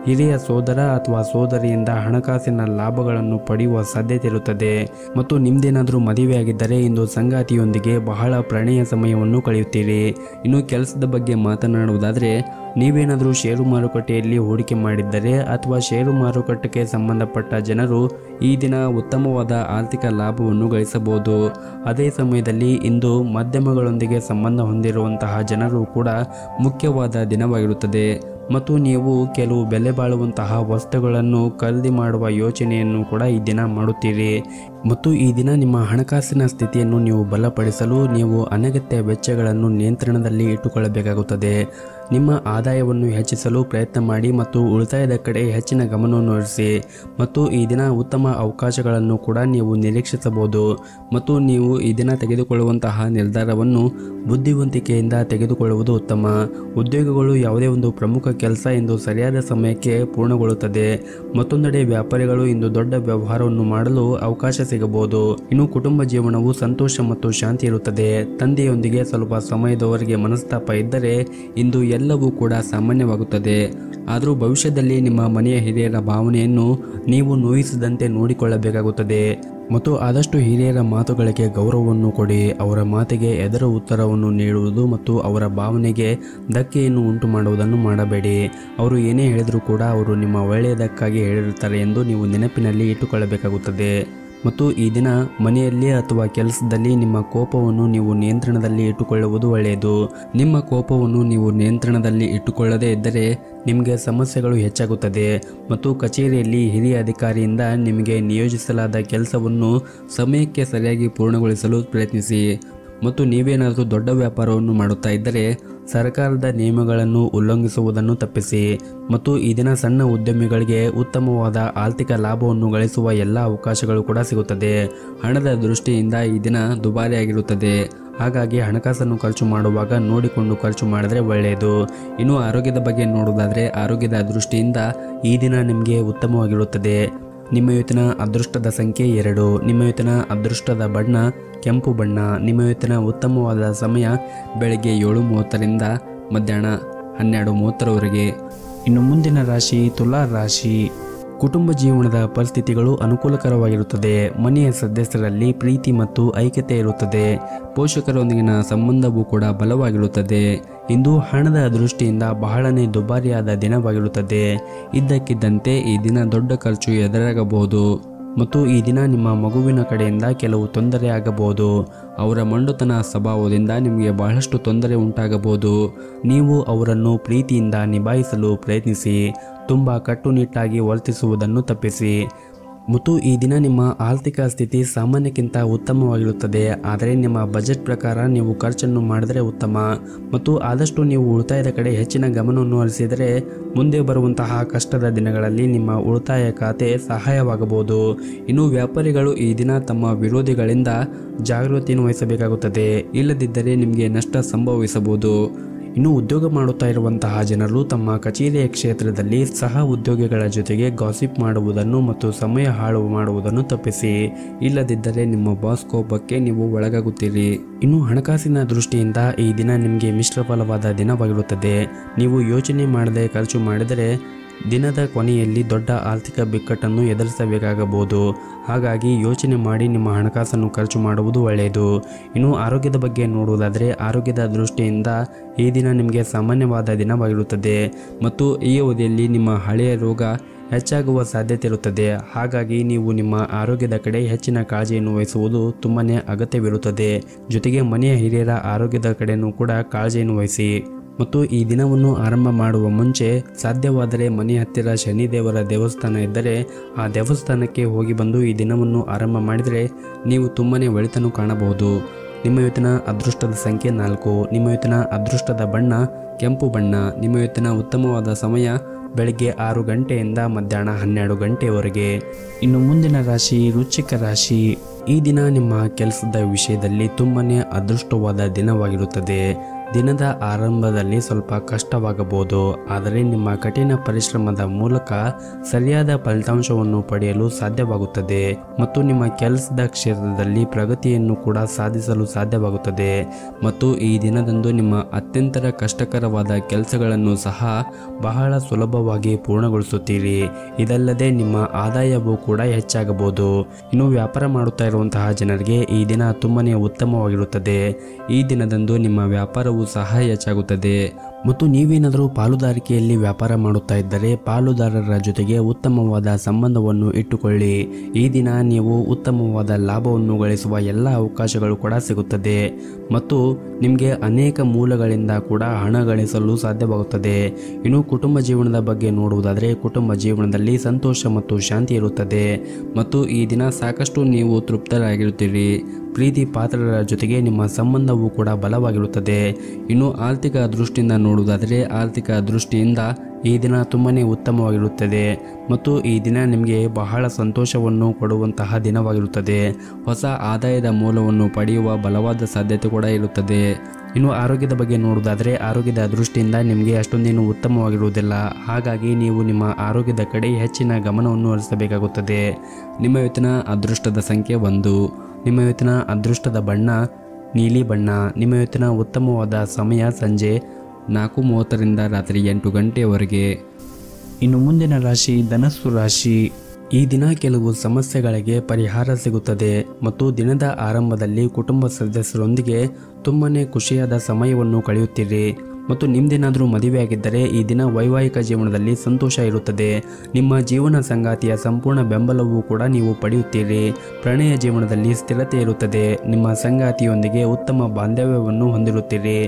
ಹಿರಿಯ ಸೋದರ ಅಥವಾ ಸೋದರಿಯಿಂದ ಹಣಕಾಸಿನ ಲಾಭಗಳನ್ನು ಪಡೆಯುವ ಸಾಧ್ಯತೆ ಇರುತ್ತದೆ. ಮತ್ತು ನಿಮ್ದೇನಾದರೂ ಮದುವೆಯಾಗಿದ್ದರೆ ಇಂದು ಸಂಗಾತಿಯೊಂದಿಗೆ ಬಹಳ ಪ್ರಣಯ ಸಮಯವನ್ನು ಕಳೆಯುತ್ತೀರಿ. ಇನ್ನು ಕೆಲಸದ ಬಗ್ಗೆ ಮಾತನಾಡುವುದಾದರೆ ನೀವೇನಾದರೂ ಷೇರು ಮಾರುಕಟ್ಟೆಯಲ್ಲಿ ಹೂಡಿಕೆ ಮಾಡಿದ್ದರೆ ಅಥವಾ ಷೇರು ಮಾರುಕಟ್ಟೆಗೆ ಸಂಬಂಧಪಟ್ಟ ಜನರು ಈ ದಿನ ಉತ್ತಮವಾದ ಆರ್ಥಿಕ ಲಾಭವನ್ನು ಗಳಿಸಬಹುದು. ಅದೇ ಸಮಯದಲ್ಲಿ ಇಂದು ಮಾಧ್ಯಮಗಳೊಂದಿಗೆ ಸಂಬಂಧ ಹೊಂದಿರುವಂತಹ ಜನರು ಕೂಡ ಮುಖ್ಯವಾದ ದಿನವಾಗಿರುತ್ತದೆ. ಮತ್ತು ನೀವು ಕೆಲವು ಬೆಲೆ ಬಾಳುವಂತಹ ವಸ್ತುಗಳನ್ನು ಖರೀದಿ ಮಾಡುವ ಯೋಚನೆಯನ್ನು ಕೂಡ ಈ ದಿನ ಮಾಡುತ್ತೀರಿ. ಮತ್ತು ಈ ದಿನ ನಿಮ್ಮ ಹಣಕಾಸಿನ ಸ್ಥಿತಿಯನ್ನು ನೀವು ಬಲಪಡಿಸಲು ನೀವು ಅನಗತ್ಯ ವೆಚ್ಚಗಳನ್ನು ನಿಯಂತ್ರಣದಲ್ಲಿ ಇಟ್ಟುಕೊಳ್ಳಬೇಕಾಗುತ್ತದೆ. ನಿಮ್ಮ ಆದಾಯವನ್ನು ಹೆಚ್ಚಿಸಲು ಪ್ರಯತ್ನ ಮಾಡಿ ಮತ್ತು ಉಳಿತಾಯದ ಕಡೆ ಹೆಚ್ಚಿನ ಗಮನವನ್ನು ಹರಿಸಿ. ಮತ್ತು ಈ ದಿನ ಉತ್ತಮ ಅವಕಾಶಗಳನ್ನು ಕೂಡ ನೀವು ನಿರೀಕ್ಷಿಸಬಹುದು. ಮತ್ತು ನೀವು ಈ ದಿನ ತೆಗೆದುಕೊಳ್ಳುವಂತಹ ನಿರ್ಧಾರವನ್ನು ಬುದ್ಧಿವಂತಿಕೆಯಿಂದ ತೆಗೆದುಕೊಳ್ಳುವುದು ಉತ್ತಮ. ಉದ್ಯೋಗಗಳು ಯಾವುದೇ ಒಂದು ಪ್ರಮುಖ ಕೆಲಸ ಇಂದು ಸರಿಯಾದ ಸಮಯಕ್ಕೆ ಪೂರ್ಣಗೊಳ್ಳುತ್ತದೆ. ಮತ್ತೊಂದೆಡೆ ವ್ಯಾಪಾರಿಗಳು ಇಂದು ದೊಡ್ಡ ವ್ಯವಹಾರವನ್ನು ಮಾಡಲು ಅವಕಾಶ ಸಿಗಬಹುದು. ಇನ್ನು ಕುಟುಂಬ ಜೀವನವು ಸಂತೋಷ ಮತ್ತು ಶಾಂತಿ ಇರುತ್ತದೆ. ತಂದೆಯೊಂದಿಗೆ ಸ್ವಲ್ಪ ಸಮಯದವರೆಗೆ ಮನಸ್ತಾಪ ಇದ್ದರೆ ಇಂದು ಎಲ್ಲವೂ ಕೂಡ ಸಾಮಾನ್ಯವಾಗುತ್ತದೆ. ಆದರೂ ಭವಿಷ್ಯದಲ್ಲಿ ನಿಮ್ಮ ಮನೆಯ ಹಿರಿಯರ ಭಾವನೆಯನ್ನು ನೀವು ನೋಯಿಸದಂತೆ ನೋಡಿಕೊಳ್ಳಬೇಕಾಗುತ್ತದೆ. ಮತ್ತು ಆದಷ್ಟು ಹಿರಿಯರ ಮಾತುಗಳಿಗೆ ಗೌರವವನ್ನು ಕೊಡಿ. ಅವರ ಮಾತಿಗೆ ಎದರ ಉತ್ತರವನ್ನು ನೀಡುವುದು ಮತ್ತು ಅವರ ಭಾವನೆಗೆ ಧಕ್ಕೆಯನ್ನು ಉಂಟು ಮಾಡುವುದನ್ನು ಮಾಡಬೇಡಿ. ಅವರು ಏನೇ ಹೇಳಿದರೂ ಕೂಡ ಅವರು ನಿಮ್ಮ ಒಳ್ಳೆಯದಕ್ಕಾಗಿ ಹೇಳಿರುತ್ತಾರೆ ಎಂದು ನೀವು ನೆನಪಿನಲ್ಲಿ ಇಟ್ಟುಕೊಳ್ಳಬೇಕಾಗುತ್ತದೆ. ಮತ್ತು ಈ ದಿನ ಮನೆಯಲ್ಲಿ ಅಥವಾ ಕೆಲಸದಲ್ಲಿ ನಿಮ್ಮ ಕೋಪವನ್ನು ನೀವು ನಿಯಂತ್ರಣದಲ್ಲಿ ಇಟ್ಟುಕೊಳ್ಳುವುದು ಒಳ್ಳೆಯದು. ನಿಮ್ಮ ಕೋಪವನ್ನು ನೀವು ನಿಯಂತ್ರಣದಲ್ಲಿ ಇಟ್ಟುಕೊಳ್ಳದೇ ಇದ್ದರೆ ನಿಮಗೆ ಸಮಸ್ಯೆಗಳು ಹೆಚ್ಚಾಗುತ್ತದೆ. ಮತ್ತು ಕಚೇರಿಯಲ್ಲಿ ಹಿರಿಯ ಅಧಿಕಾರಿಯಿಂದ ನಿಮಗೆ ನಿಯೋಜಿಸಲಾದ ಕೆಲಸವನ್ನು ಸಮಯಕ್ಕೆ ಸರಿಯಾಗಿ ಪೂರ್ಣಗೊಳಿಸಲು ಪ್ರಯತ್ನಿಸಿ. ಮತ್ತು ನೀವೇನಾದರೂ ದೊಡ್ಡ ವ್ಯಾಪಾರವನ್ನು ಮಾಡುತ್ತಾ ಇದ್ದರೆ ಸರ್ಕಾರದ ನಿಯಮಗಳನ್ನು ಉಲ್ಲಂಘಿಸುವುದನ್ನು ತಪ್ಪಿಸಿ. ಮತ್ತು ಈ ದಿನ ಸಣ್ಣ ಉದ್ಯಮಿಗಳಿಗೆ ಉತ್ತಮವಾದ ಆರ್ಥಿಕ ಲಾಭವನ್ನು ಗಳಿಸುವ ಎಲ್ಲ ಅವಕಾಶಗಳು ಕೂಡ ಸಿಗುತ್ತದೆ. ಹಣದ ದೃಷ್ಟಿಯಿಂದ ಈ ದಿನ ದುಬಾರಿಯಾಗಿರುತ್ತದೆ. ಹಾಗಾಗಿ ಹಣಕಾಸನ್ನು ಖರ್ಚು ಮಾಡುವಾಗ ನೋಡಿಕೊಂಡು ಖರ್ಚು ಮಾಡಿದರೆ ಒಳ್ಳೆಯದು. ಇನ್ನು ಆರೋಗ್ಯದ ಬಗ್ಗೆ ನೋಡುವುದಾದರೆ ಆರೋಗ್ಯದ ದೃಷ್ಟಿಯಿಂದ ಈ ದಿನ ನಿಮಗೆ ಉತ್ತಮವಾಗಿರುತ್ತದೆ. ನಿಮ್ಮ ಇವತ್ತಿನ ಅದೃಷ್ಟದ ಸಂಖ್ಯೆ 2. ನಿಮ್ಮ ಇವತ್ತಿನ ಅದೃಷ್ಟದ ಬಣ್ಣ ಕೆಂಪು ಬಣ್ಣ. ನಿಮ್ಮ ಇವತ್ತಿನ ಉತ್ತಮವಾದ ಸಮಯ ಬೆಳಗ್ಗೆ 7:30ರಿಂದ ಮಧ್ಯಾಹ್ನ 12:30ರವರೆಗೆ. ಇನ್ನು ಮುಂದಿನ ರಾಶಿ ತುಲಾ ರಾಶಿ. ಕುಟುಂಬ ಜೀವನದ ಪರಿಸ್ಥಿತಿಗಳು ಅನುಕೂಲಕರವಾಗಿರುತ್ತದೆ. ಮನೆಯ ಸದಸ್ಯರಲ್ಲಿ ಪ್ರೀತಿ ಮತ್ತು ಐಕ್ಯತೆ ಇರುತ್ತದೆ. ಪೋಷಕರೊಂದಿಗಿನ ಸಂಬಂಧವೂ ಕೂಡ ಬಲವಾಗಿರುತ್ತದೆ. ಇಂದು ಹಣದ ದೃಷ್ಟಿಯಿಂದ ಬಹಳನೇ ದುಬಾರಿಯಾದ ದಿನವಾಗಿರುತ್ತದೆ. ಇದ್ದಕ್ಕಿದ್ದಂತೆ ಈ ದಿನ ದೊಡ್ಡ ಖರ್ಚು ಎದುರಾಗಬಹುದು. ಮತ್ತು ಈ ದಿನ ನಿಮ್ಮ ಮಗುವಿನ ಕಡೆಯಿಂದ ಕೆಲವು ತೊಂದರೆ ಆಗಬಹುದು. ಅವರ ಮಂಡುತನ ಸ್ವಭಾವದಿಂದ ನಿಮಗೆ ಬಹಳಷ್ಟು ತೊಂದರೆ ಉಂಟಾಗಬಹುದು. ನೀವು ಅವರನ್ನು ಪ್ರೀತಿಯಿಂದ ನಿಭಾಯಿಸಲು ಪ್ರಯತ್ನಿಸಿ. ತುಂಬ ಕಟ್ಟುನಿಟ್ಟಾಗಿ ವರ್ತಿಸುವುದನ್ನು ತಪ್ಪಿಸಿ. ಮತ್ತು ಈ ದಿನ ನಿಮ್ಮ ಆರ್ಥಿಕ ಸ್ಥಿತಿ ಸಾಮಾನ್ಯಕ್ಕಿಂತ ಉತ್ತಮವಾಗಿರುತ್ತದೆ. ಆದರೆ ನಿಮ್ಮ ಬಜೆಟ್ ಪ್ರಕಾರ ನೀವು ಖರ್ಚನ್ನು ಮಾಡಿದರೆ ಉತ್ತಮ. ಮತ್ತು ಆದಷ್ಟು ನೀವು ಉಳಿತಾಯದ ಕಡೆ ಹೆಚ್ಚಿನ ಗಮನವನ್ನು ಹರಿಸಿದರೆ ಮುಂದೆ ಬರುವಂತಹ ಕಷ್ಟದ ದಿನಗಳಲ್ಲಿ ನಿಮ್ಮ ಉಳಿತಾಯ ಖಾತೆ ಸಹಾಯವಾಗಬಹುದು. ಇನ್ನು ವ್ಯಾಪಾರಿಗಳು ಈ ದಿನ ತಮ್ಮ ವಿರೋಧಿಗಳಿಂದ ಜಾಗೃತಿಯನ್ನು ವಹಿಸಬೇಕಾಗುತ್ತದೆ. ಇಲ್ಲದಿದ್ದರೆ ನಿಮಗೆ ನಷ್ಟ ಸಂಭವಿಸಬಹುದು. ಇನ್ನು ಉದ್ಯೋಗ ಮಾಡುತ್ತಾ ಇರುವಂತಹ ಜನರು ತಮ್ಮ ಕಚೇರಿಯ ಕ್ಷೇತ್ರದಲ್ಲಿ ಸಹ ಉದ್ಯೋಗಿಗಳ ಜೊತೆಗೆ ಗಾಸಿಪ್ ಮಾಡುವುದನ್ನು ಮತ್ತು ಸಮಯ ಹಾಳು ಮಾಡುವುದನ್ನು ತಪ್ಪಿಸಿ. ಇಲ್ಲದಿದ್ದರೆ ನಿಮ್ಮ ಬಾಸ್ ಕೋಪಕ್ಕೆ ನೀವು ಒಳಗಾಗುತ್ತೀರಿ. ಇನ್ನು ಹಣಕಾಸಿನ ದೃಷ್ಟಿಯಿಂದ ಈ ದಿನ ನಿಮಗೆ ಮಿಶ್ರ ಫಲವಾದ ದಿನವಾಗಿರುತ್ತದೆ. ನೀವು ಯೋಚನೆ ಮಾಡದೆ ಖರ್ಚು ಮಾಡಿದರೆ ದಿನದ ಕೊನೆಯಲ್ಲಿ ದೊಡ್ಡ ಆರ್ಥಿಕ ಬಿಕ್ಕಟ್ಟನ್ನು ಎದುರಿಸಬೇಕಾಗಬಹುದು. ಹಾಗಾಗಿ ಯೋಚನೆ ಮಾಡಿ ನಿಮ್ಮ ಹಣಕಾಸನ್ನು ಖರ್ಚು ಮಾಡುವುದು ಒಳ್ಳೆಯದು. ಇನ್ನು ಆರೋಗ್ಯದ ಬಗ್ಗೆ ನೋಡುವುದಾದರೆ ಆರೋಗ್ಯದ ದೃಷ್ಟಿಯಿಂದ ಈ ದಿನ ನಿಮಗೆ ಸಾಮಾನ್ಯವಾದ ದಿನವಾಗಿರುತ್ತದೆ. ಮತ್ತು ಈ ಅವಧಿಯಲ್ಲಿ ನಿಮ್ಮ ಹಳೆಯ ರೋಗ ಹೆಚ್ಚಾಗುವ ಸಾಧ್ಯತೆ ಇರುತ್ತದೆ. ಹಾಗಾಗಿ ನೀವು ನಿಮ್ಮ ಆರೋಗ್ಯದ ಕಡೆ ಹೆಚ್ಚಿನ ಕಾಳಜಿಯನ್ನು ವಹಿಸುವುದು ತುಂಬಾ ಅಗತ್ಯವಿರುತ್ತದೆ. ಜೊತೆಗೆ ಮನೆಯ ಹಿರಿಯರ ಆರೋಗ್ಯದ ಕಡೆಯೂ ಕೂಡ ಕಾಳಜಿಯನ್ನು ವಹಿಸಿ. ಮತ್ತು ಈ ದಿನವನ್ನು ಆರಂಭ ಮಾಡುವ ಮುಂಚೆ ಸಾಧ್ಯವಾದರೆ ಮನೆ ಹತ್ತಿರ ಶನಿದೇವರ ದೇವಸ್ಥಾನ ಇದ್ದರೆ ಆ ದೇವಸ್ಥಾನಕ್ಕೆ ಹೋಗಿ ಬಂದು ಈ ದಿನವನ್ನು ಆರಂಭ ಮಾಡಿದರೆ ನೀವು ತುಂಬನೇ ಒಳಿತನ್ನು ಕಾಣಬಹುದು. ನಿಮ್ಮ ಇವತ್ತಿನ ಅದೃಷ್ಟದ ಸಂಖ್ಯೆ 4. ನಿಮ್ಮ ಇವತ್ತಿನ ಅದೃಷ್ಟದ ಬಣ್ಣ ಕೆಂಪು ಬಣ್ಣ. ನಿಮ್ಮ ಇವತ್ತಿನ ಉತ್ತಮವಾದ ಸಮಯ ಬೆಳಗ್ಗೆ 6 ಗಂಟೆಯಿಂದ ಮಧ್ಯಾಹ್ನ 12 ಗಂಟೆಯವರೆಗೆ. ಇನ್ನು ಮುಂದಿನ ರಾಶಿ ವೃಶ್ಚಿಕ ರಾಶಿ. ಈ ದಿನ ನಿಮ್ಮ ಕೆಲಸದ ವಿಷಯದಲ್ಲಿ ತುಂಬನೇ ಅದೃಷ್ಟವಾದ ದಿನವಾಗಿರುತ್ತದೆ. ದಿನದ ಆರಂಭದಲ್ಲಿ ಸ್ವಲ್ಪ ಕಷ್ಟವಾಗಬಹುದು, ಆದರೆ ನಿಮ್ಮ ಕಠಿಣ ಪರಿಶ್ರಮದ ಮೂಲಕ ಸರಿಯಾದ ಫಲಿತಾಂಶವನ್ನು ಪಡೆಯಲು ಸಾಧ್ಯವಾಗುತ್ತದೆ ಮತ್ತು ನಿಮ್ಮ ಕೆಲಸದ ಕ್ಷೇತ್ರದಲ್ಲಿ ಪ್ರಗತಿಯನ್ನು ಕೂಡ ಸಾಧಿಸಲು ಸಾಧ್ಯವಾಗುತ್ತದೆ. ಮತ್ತು ಈ ದಿನದಂದು ನಿಮ್ಮ ಅತ್ಯಂತ ಕಷ್ಟಕರವಾದ ಕೆಲಸಗಳನ್ನು ಸಹ ಬಹಳ ಸುಲಭವಾಗಿ ಪೂರ್ಣಗೊಳಿಸುತ್ತೀರಿ. ಇದಲ್ಲದೆ ನಿಮ್ಮ ಆದಾಯವೂ ಕೂಡ ಹೆಚ್ಚಾಗಬಹುದು. ಇನ್ನು ವ್ಯಾಪಾರ ಮಾಡುತ್ತಾ ಇರುವಂತಹ ಜನರಿಗೆ ಈ ದಿನ ತುಂಬನೇ ಉತ್ತಮವಾಗಿರುತ್ತದೆ. ಈ ದಿನದಂದು ನಿಮ್ಮ ವ್ಯಾಪಾರವು ಸಹ ಹೆಚ್ಚಾಗುತ್ತದೆ. ಮತ್ತು ನೀವೇನಾದರೂ ಪಾಲುದಾರಿಕೆಯಲ್ಲಿ ವ್ಯಾಪಾರ ಮಾಡುತ್ತಾ ಇದ್ದರೆ ಪಾಲುದಾರರ ಜೊತೆಗೆ ಉತ್ತಮವಾದ ಸಂಬಂಧವನ್ನು ಇಟ್ಟುಕೊಳ್ಳಿ. ಈ ದಿನ ನೀವು ಉತ್ತಮವಾದ ಲಾಭವನ್ನು ಗಳಿಸುವ ಎಲ್ಲ ಅವಕಾಶಗಳು ಕೂಡ ಸಿಗುತ್ತದೆ ಮತ್ತು ನಿಮಗೆ ಅನೇಕ ಮೂಲಗಳಿಂದ ಕೂಡ ಹಣ ಗಳಿಸಲು ಸಾಧ್ಯವಾಗುತ್ತದೆ. ಇನ್ನು ಕುಟುಂಬ ಜೀವನದ ಬಗ್ಗೆ ನೋಡುವುದಾದರೆ ಕುಟುಂಬ ಜೀವನದಲ್ಲಿ ಸಂತೋಷ ಮತ್ತು ಶಾಂತಿ ಇರುತ್ತದೆ ಮತ್ತು ಈ ದಿನ ಸಾಕಷ್ಟು ನೀವು ತೃಪ್ತರಾಗಿರುತ್ತೀರಿ. ಪ್ರೀತಿ ಪಾತ್ರರ ಜೊತೆಗೆ ನಿಮ್ಮ ಸಂಬಂಧವೂ ಕೂಡ ಬಲವಾಗಿರುತ್ತದೆ. ಇನ್ನು ಆರ್ಥಿಕ ದೃಷ್ಟಿಯಿಂದ ನೋಡುವುದಾದರೆ ಆರ್ಥಿಕ ದೃಷ್ಟಿಯಿಂದ ಈ ದಿನ ತುಂಬನೇ ಉತ್ತಮವಾಗಿರುತ್ತದೆ ಮತ್ತು ಈ ದಿನ ನಿಮಗೆ ಬಹಳ ಸಂತೋಷವನ್ನು ಕೊಡುವಂತಹ ದಿನವಾಗಿರುತ್ತದೆ. ಹೊಸ ಆದಾಯದ ಮೂಲವನ್ನು ಪಡೆಯುವ ಬಲವಾದ ಸಾಧ್ಯತೆ ಕೂಡ ಇರುತ್ತದೆ. ಇನ್ನು ಆರೋಗ್ಯದ ಬಗ್ಗೆ ನೋಡುವುದಾದರೆ ಆರೋಗ್ಯದ ದೃಷ್ಟಿಯಿಂದ ನಿಮಗೆ ಅಷ್ಟೊಂದೇನು ಉತ್ತಮವಾಗಿರುವುದಿಲ್ಲ. ಹಾಗಾಗಿ ನೀವು ನಿಮ್ಮ ಆರೋಗ್ಯದ ಕಡೆ ಹೆಚ್ಚಿನ ಗಮನವನ್ನು ಹರಿಸಬೇಕಾಗುತ್ತದೆ. ನಿಮ್ಮ ಇವತ್ತಿನ ಅದೃಷ್ಟದ ಸಂಖ್ಯೆ 1. ನಿಮ್ಮ ಇವತ್ತಿನ ಅದೃಷ್ಟದ ಬಣ್ಣ ನೀಲಿ ಬಣ್ಣ. ನಿಮ್ಮ ಇವತ್ತಿನ ಉತ್ತಮವಾದ ಸಮಯ ಸಂಜೆ 4:30ರಿಂದ ರಾತ್ರಿ 8 ಗಂಟೆಯವರೆಗೆ. ಇನ್ನು ಮುಂದಿನ ರಾಶಿ ಧನಸ್ಸು ರಾಶಿ. ಈ ದಿನ ಕೆಲವು ಸಮಸ್ಯೆಗಳಿಗೆ ಪರಿಹಾರ ಸಿಗುತ್ತದೆ ಮತ್ತು ದಿನದ ಆರಂಭದಲ್ಲಿ ಕುಟುಂಬ ಸದಸ್ಯರೊಂದಿಗೆ ತುಂಬನೇ ಖುಷಿಯಾದ ಸಮಯವನ್ನು ಕಳೆಯುತ್ತೀರಿ. ಮತ್ತು ನಿಮ್ದೇನಾದರೂ ಮದುವೆಯಾಗಿದ್ದರೆ ಈ ದಿನ ವೈವಾಹಿಕ ಜೀವನದಲ್ಲಿ ಸಂತೋಷ ಇರುತ್ತದೆ. ನಿಮ್ಮ ಜೀವನ ಸಂಗಾತಿಯ ಸಂಪೂರ್ಣ ಬೆಂಬಲವೂ ಕೂಡ ನೀವು ಪಡೆಯುತ್ತೀರಿ. ಪ್ರಣಯ ಜೀವನದಲ್ಲಿ ಸ್ಥಿರತೆ ಇರುತ್ತದೆ. ನಿಮ್ಮ ಸಂಗಾತಿಯೊಂದಿಗೆ ಉತ್ತಮ ಬಾಂಧವ್ಯವನ್ನು ಹೊಂದಿರುತ್ತೀರಿ.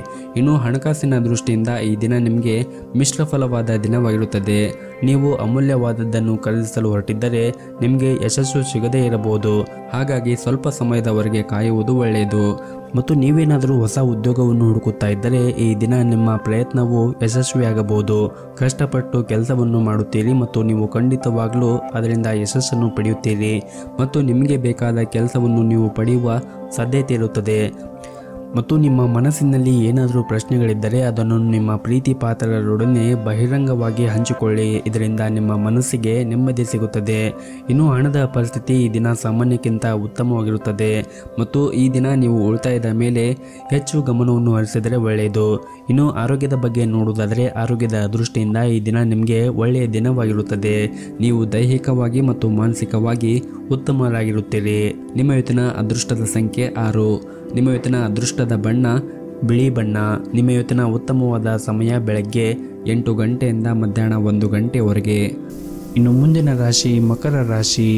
ಇನ್ನು ಹಣಕಾಸಿನ ದೃಷ್ಟಿಯಿಂದ ಈ ದಿನ ನಿಮಗೆ ಮಿಶ್ರ ಫಲವಾದ ದಿನವಾಗಿರುತ್ತದೆ. ನೀವು ಅಮೂಲ್ಯವಾದದ್ದನ್ನು ಖರೀದಿಸಲು ಹೊರಟಿದ್ದರೆ ನಿಮಗೆ ಯಶಸ್ಸು ಸಿಗದೇ ಇರಬಹುದು. ಹಾಗಾಗಿ ಸ್ವಲ್ಪ ಸಮಯದವರೆಗೆ ಕಾಯುವುದು ಒಳ್ಳೆಯದು. ಮತ್ತು ನೀವೇನಾದರೂ ಹೊಸ ಉದ್ಯೋಗವನ್ನು ಹುಡುಕುತ್ತಾ ಇದ್ದರೆ ಈ ದಿನ ನಿಮ್ಮ ಪ್ರಯತ್ನವು ಯಶಸ್ವಿಯಾಗಬಹುದು. ಕಷ್ಟಪಟ್ಟು ಕೆಲಸವನ್ನು ಮಾಡುತ್ತೀರಿ ಮತ್ತು ನೀವು ಖಂಡಿತವಾಗಲೂ ಅದರಿಂದ ಯಶಸ್ಸನ್ನು ಪಡೆಯುತ್ತೀರಿ ಮತ್ತು ನಿಮಗೆ ಬೇಕಾದ ಕೆಲಸವನ್ನು ನೀವು ಪಡೆಯುವ ಸಾಧ್ಯತೆ ಇರುತ್ತದೆ. ಮತ್ತು ನಿಮ್ಮ ಮನಸ್ಸಿನಲ್ಲಿ ಏನಾದರೂ ಪ್ರಶ್ನೆಗಳಿದ್ದರೆ ಅದನ್ನು ನಿಮ್ಮ ಪ್ರೀತಿ ಪಾತ್ರರೊಡನೆ ಬಹಿರಂಗವಾಗಿ ಹಂಚಿಕೊಳ್ಳಿ. ಇದರಿಂದ ನಿಮ್ಮ ಮನಸ್ಸಿಗೆ ನೆಮ್ಮದಿ ಸಿಗುತ್ತದೆ. ಇನ್ನು ಹಣದ ಪರಿಸ್ಥಿತಿ ಈ ದಿನ ಸಾಮಾನ್ಯಕ್ಕಿಂತ ಉತ್ತಮವಾಗಿರುತ್ತದೆ ಮತ್ತು ಈ ದಿನ ನೀವು ಉಳಿತಾಯದ ಮೇಲೆ ಹೆಚ್ಚು ಗಮನವನ್ನು ಹರಿಸಿದರೆ ಒಳ್ಳೆಯದು. ಇನ್ನು ಆರೋಗ್ಯದ ಬಗ್ಗೆ ನೋಡುವುದಾದರೆ ಆರೋಗ್ಯದ ದೃಷ್ಟಿಯಿಂದ ಈ ದಿನ ನಿಮಗೆ ಒಳ್ಳೆಯ ದಿನವಾಗಿರುತ್ತದೆ. ನೀವು ದೈಹಿಕವಾಗಿ ಮತ್ತು ಮಾನಸಿಕವಾಗಿ ಉತ್ತಮರಾಗಿರುತ್ತೀರಿ. ನಿಮ್ಮ ಇವತ್ತಿನ ಅದೃಷ್ಟದ ಸಂಖ್ಯೆ 6. ನಿಮ್ಮ ಇವತ್ತಿನ ಅದೃಷ್ಟದ ಬಣ್ಣ ಬಿಳಿ ಬಣ್ಣ. ನಿಮ್ಮ ಇವತ್ತಿನ ಉತ್ತಮವಾದ ಸಮಯ ಬೆಳಗ್ಗೆ 8 ಗಂಟೆಯಿಂದ ಮಧ್ಯಾಹ್ನ 1 ಗಂಟೆವರೆಗೆ. ಇನ್ನು ಮುಂದಿನ ರಾಶಿ ಮಕರ ರಾಶಿ.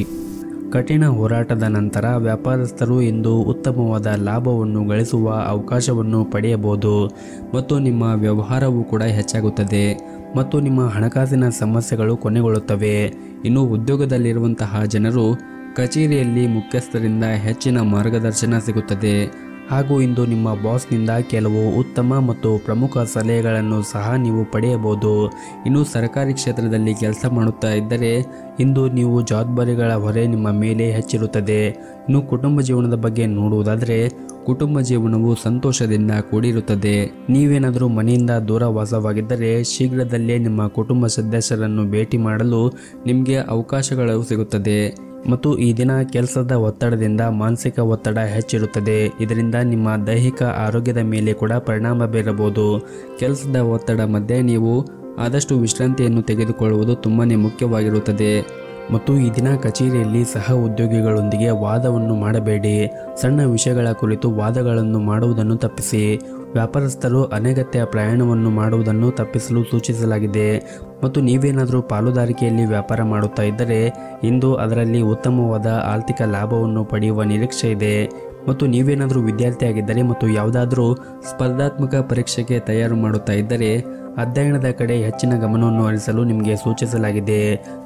ಕಠಿಣ ಹೋರಾಟದ ನಂತರ ವ್ಯಾಪಾರಸ್ಥರು ಇಂದು ಉತ್ತಮವಾದ ಲಾಭವನ್ನು ಗಳಿಸುವ ಅವಕಾಶವನ್ನು ಪಡೆಯಬಹುದು ಮತ್ತು ನಿಮ್ಮ ವ್ಯವಹಾರವೂ ಕೂಡ ಹೆಚ್ಚಾಗುತ್ತದೆ ಮತ್ತು ನಿಮ್ಮ ಹಣಕಾಸಿನ ಸಮಸ್ಯೆಗಳು ಕೊನೆಗೊಳ್ಳುತ್ತವೆ. ಇನ್ನು ಉದ್ಯೋಗದಲ್ಲಿರುವಂತಹ ಜನರು ಕಚೇರಿಯಲ್ಲಿ ಮುಖ್ಯಸ್ಥರಿಂದ ಹೆಚ್ಚಿನ ಮಾರ್ಗದರ್ಶನ ಸಿಗುತ್ತದೆ ಹಾಗೂ ಇಂದು ನಿಮ್ಮ ಬಾಸ್ನಿಂದ ಕೆಲವು ಉತ್ತಮ ಮತ್ತು ಪ್ರಮುಖ ಸಲಹೆಗಳನ್ನು ಸಹ ನೀವು ಪಡೆಯಬಹುದು. ಇನ್ನು ಸರ್ಕಾರಿ ಕ್ಷೇತ್ರದಲ್ಲಿ ಕೆಲಸ ಮಾಡುತ್ತಾ ಇದ್ದರೆ ಇಂದು ನೀವು ಜವಾಬ್ದಾರಿಗಳ ಹೊರೆ ನಿಮ್ಮ ಮೇಲೆ ಹೆಚ್ಚಿರುತ್ತದೆ. ಇನ್ನು ಕುಟುಂಬ ಜೀವನದ ಬಗ್ಗೆ ನೋಡುವುದಾದರೆ ಕುಟುಂಬ ಜೀವನವು ಸಂತೋಷದಿಂದ ಕೂಡಿರುತ್ತದೆ. ನೀವೇನಾದರೂ ಮನೆಯಿಂದ ದೂರ ವಾಸವಾಗಿದ್ದರೆ ಶೀಘ್ರದಲ್ಲೇ ನಿಮ್ಮ ಕುಟುಂಬ ಸದಸ್ಯರನ್ನು ಭೇಟಿ ಮಾಡಲು ನಿಮಗೆ ಅವಕಾಶಗಳು ಸಿಗುತ್ತದೆ. ಮತ್ತು ಈ ದಿನ ಕೆಲಸದ ಒತ್ತಡದಿಂದ ಮಾನಸಿಕ ಒತ್ತಡ ಹೆಚ್ಚಿರುತ್ತದೆ. ಇದರಿಂದ ನಿಮ್ಮ ದೈಹಿಕ ಆರೋಗ್ಯದ ಮೇಲೆ ಕೂಡ ಪರಿಣಾಮ ಬೀರಬಹುದು. ಕೆಲಸದ ಒತ್ತಡ ಮಧ್ಯೆ ನೀವು ಆದಷ್ಟು ವಿಶ್ರಾಂತಿಯನ್ನು ತೆಗೆದುಕೊಳ್ಳುವುದು ತುಂಬಾ ಮುಖ್ಯವಾಗಿರುತ್ತದೆ. ಮತ್ತು ಈ ದಿನ ಕಚೇರಿಯಲ್ಲಿ ಸಹ ಉದ್ಯೋಗಿಗಳೊಂದಿಗೆ ವಾದವನ್ನು ಮಾಡಬೇಡಿ. ಸಣ್ಣ ವಿಷಯಗಳ ಕುರಿತು ವಾದಗಳನ್ನು ಮಾಡುವುದನ್ನು ತಪ್ಪಿಸಿ. ವ್ಯಾಪಾರಸ್ಥರು ಅನಗತ್ಯ ಪ್ರಯಾಣವನ್ನು ಮಾಡುವುದನ್ನು ತಪ್ಪಿಸಲು ಸೂಚಿಸಲಾಗಿದೆ. ಮತ್ತು ನೀವೇನಾದರೂ ಪಾಲುದಾರಿಕೆಯಲ್ಲಿ ವ್ಯಾಪಾರ ಮಾಡುತ್ತಾ ಇದ್ದರೆ ಇಂದು ಅದರಲ್ಲಿ ಉತ್ತಮವಾದ ಆರ್ಥಿಕ ಲಾಭವನ್ನು ಪಡೆಯುವ ನಿರೀಕ್ಷೆ ಇದೆ. ಮತ್ತು ನೀವೇನಾದರೂ ವಿದ್ಯಾರ್ಥಿಯಾಗಿದ್ದರೆ ಮತ್ತು ಯಾವುದಾದರೂ ಸ್ಪರ್ಧಾತ್ಮಕ ಪರೀಕ್ಷೆಗೆ ತಯಾರು ಮಾಡುತ್ತಾ ಇದ್ದರೆ ಅಧ್ಯಯನದ ಕಡೆ ಹೆಚ್ಚಿನ ಗಮನವನ್ನು ಹರಿಸಲು ನಿಮಗೆ ಸೂಚಿಸಲಾಗಿದೆ.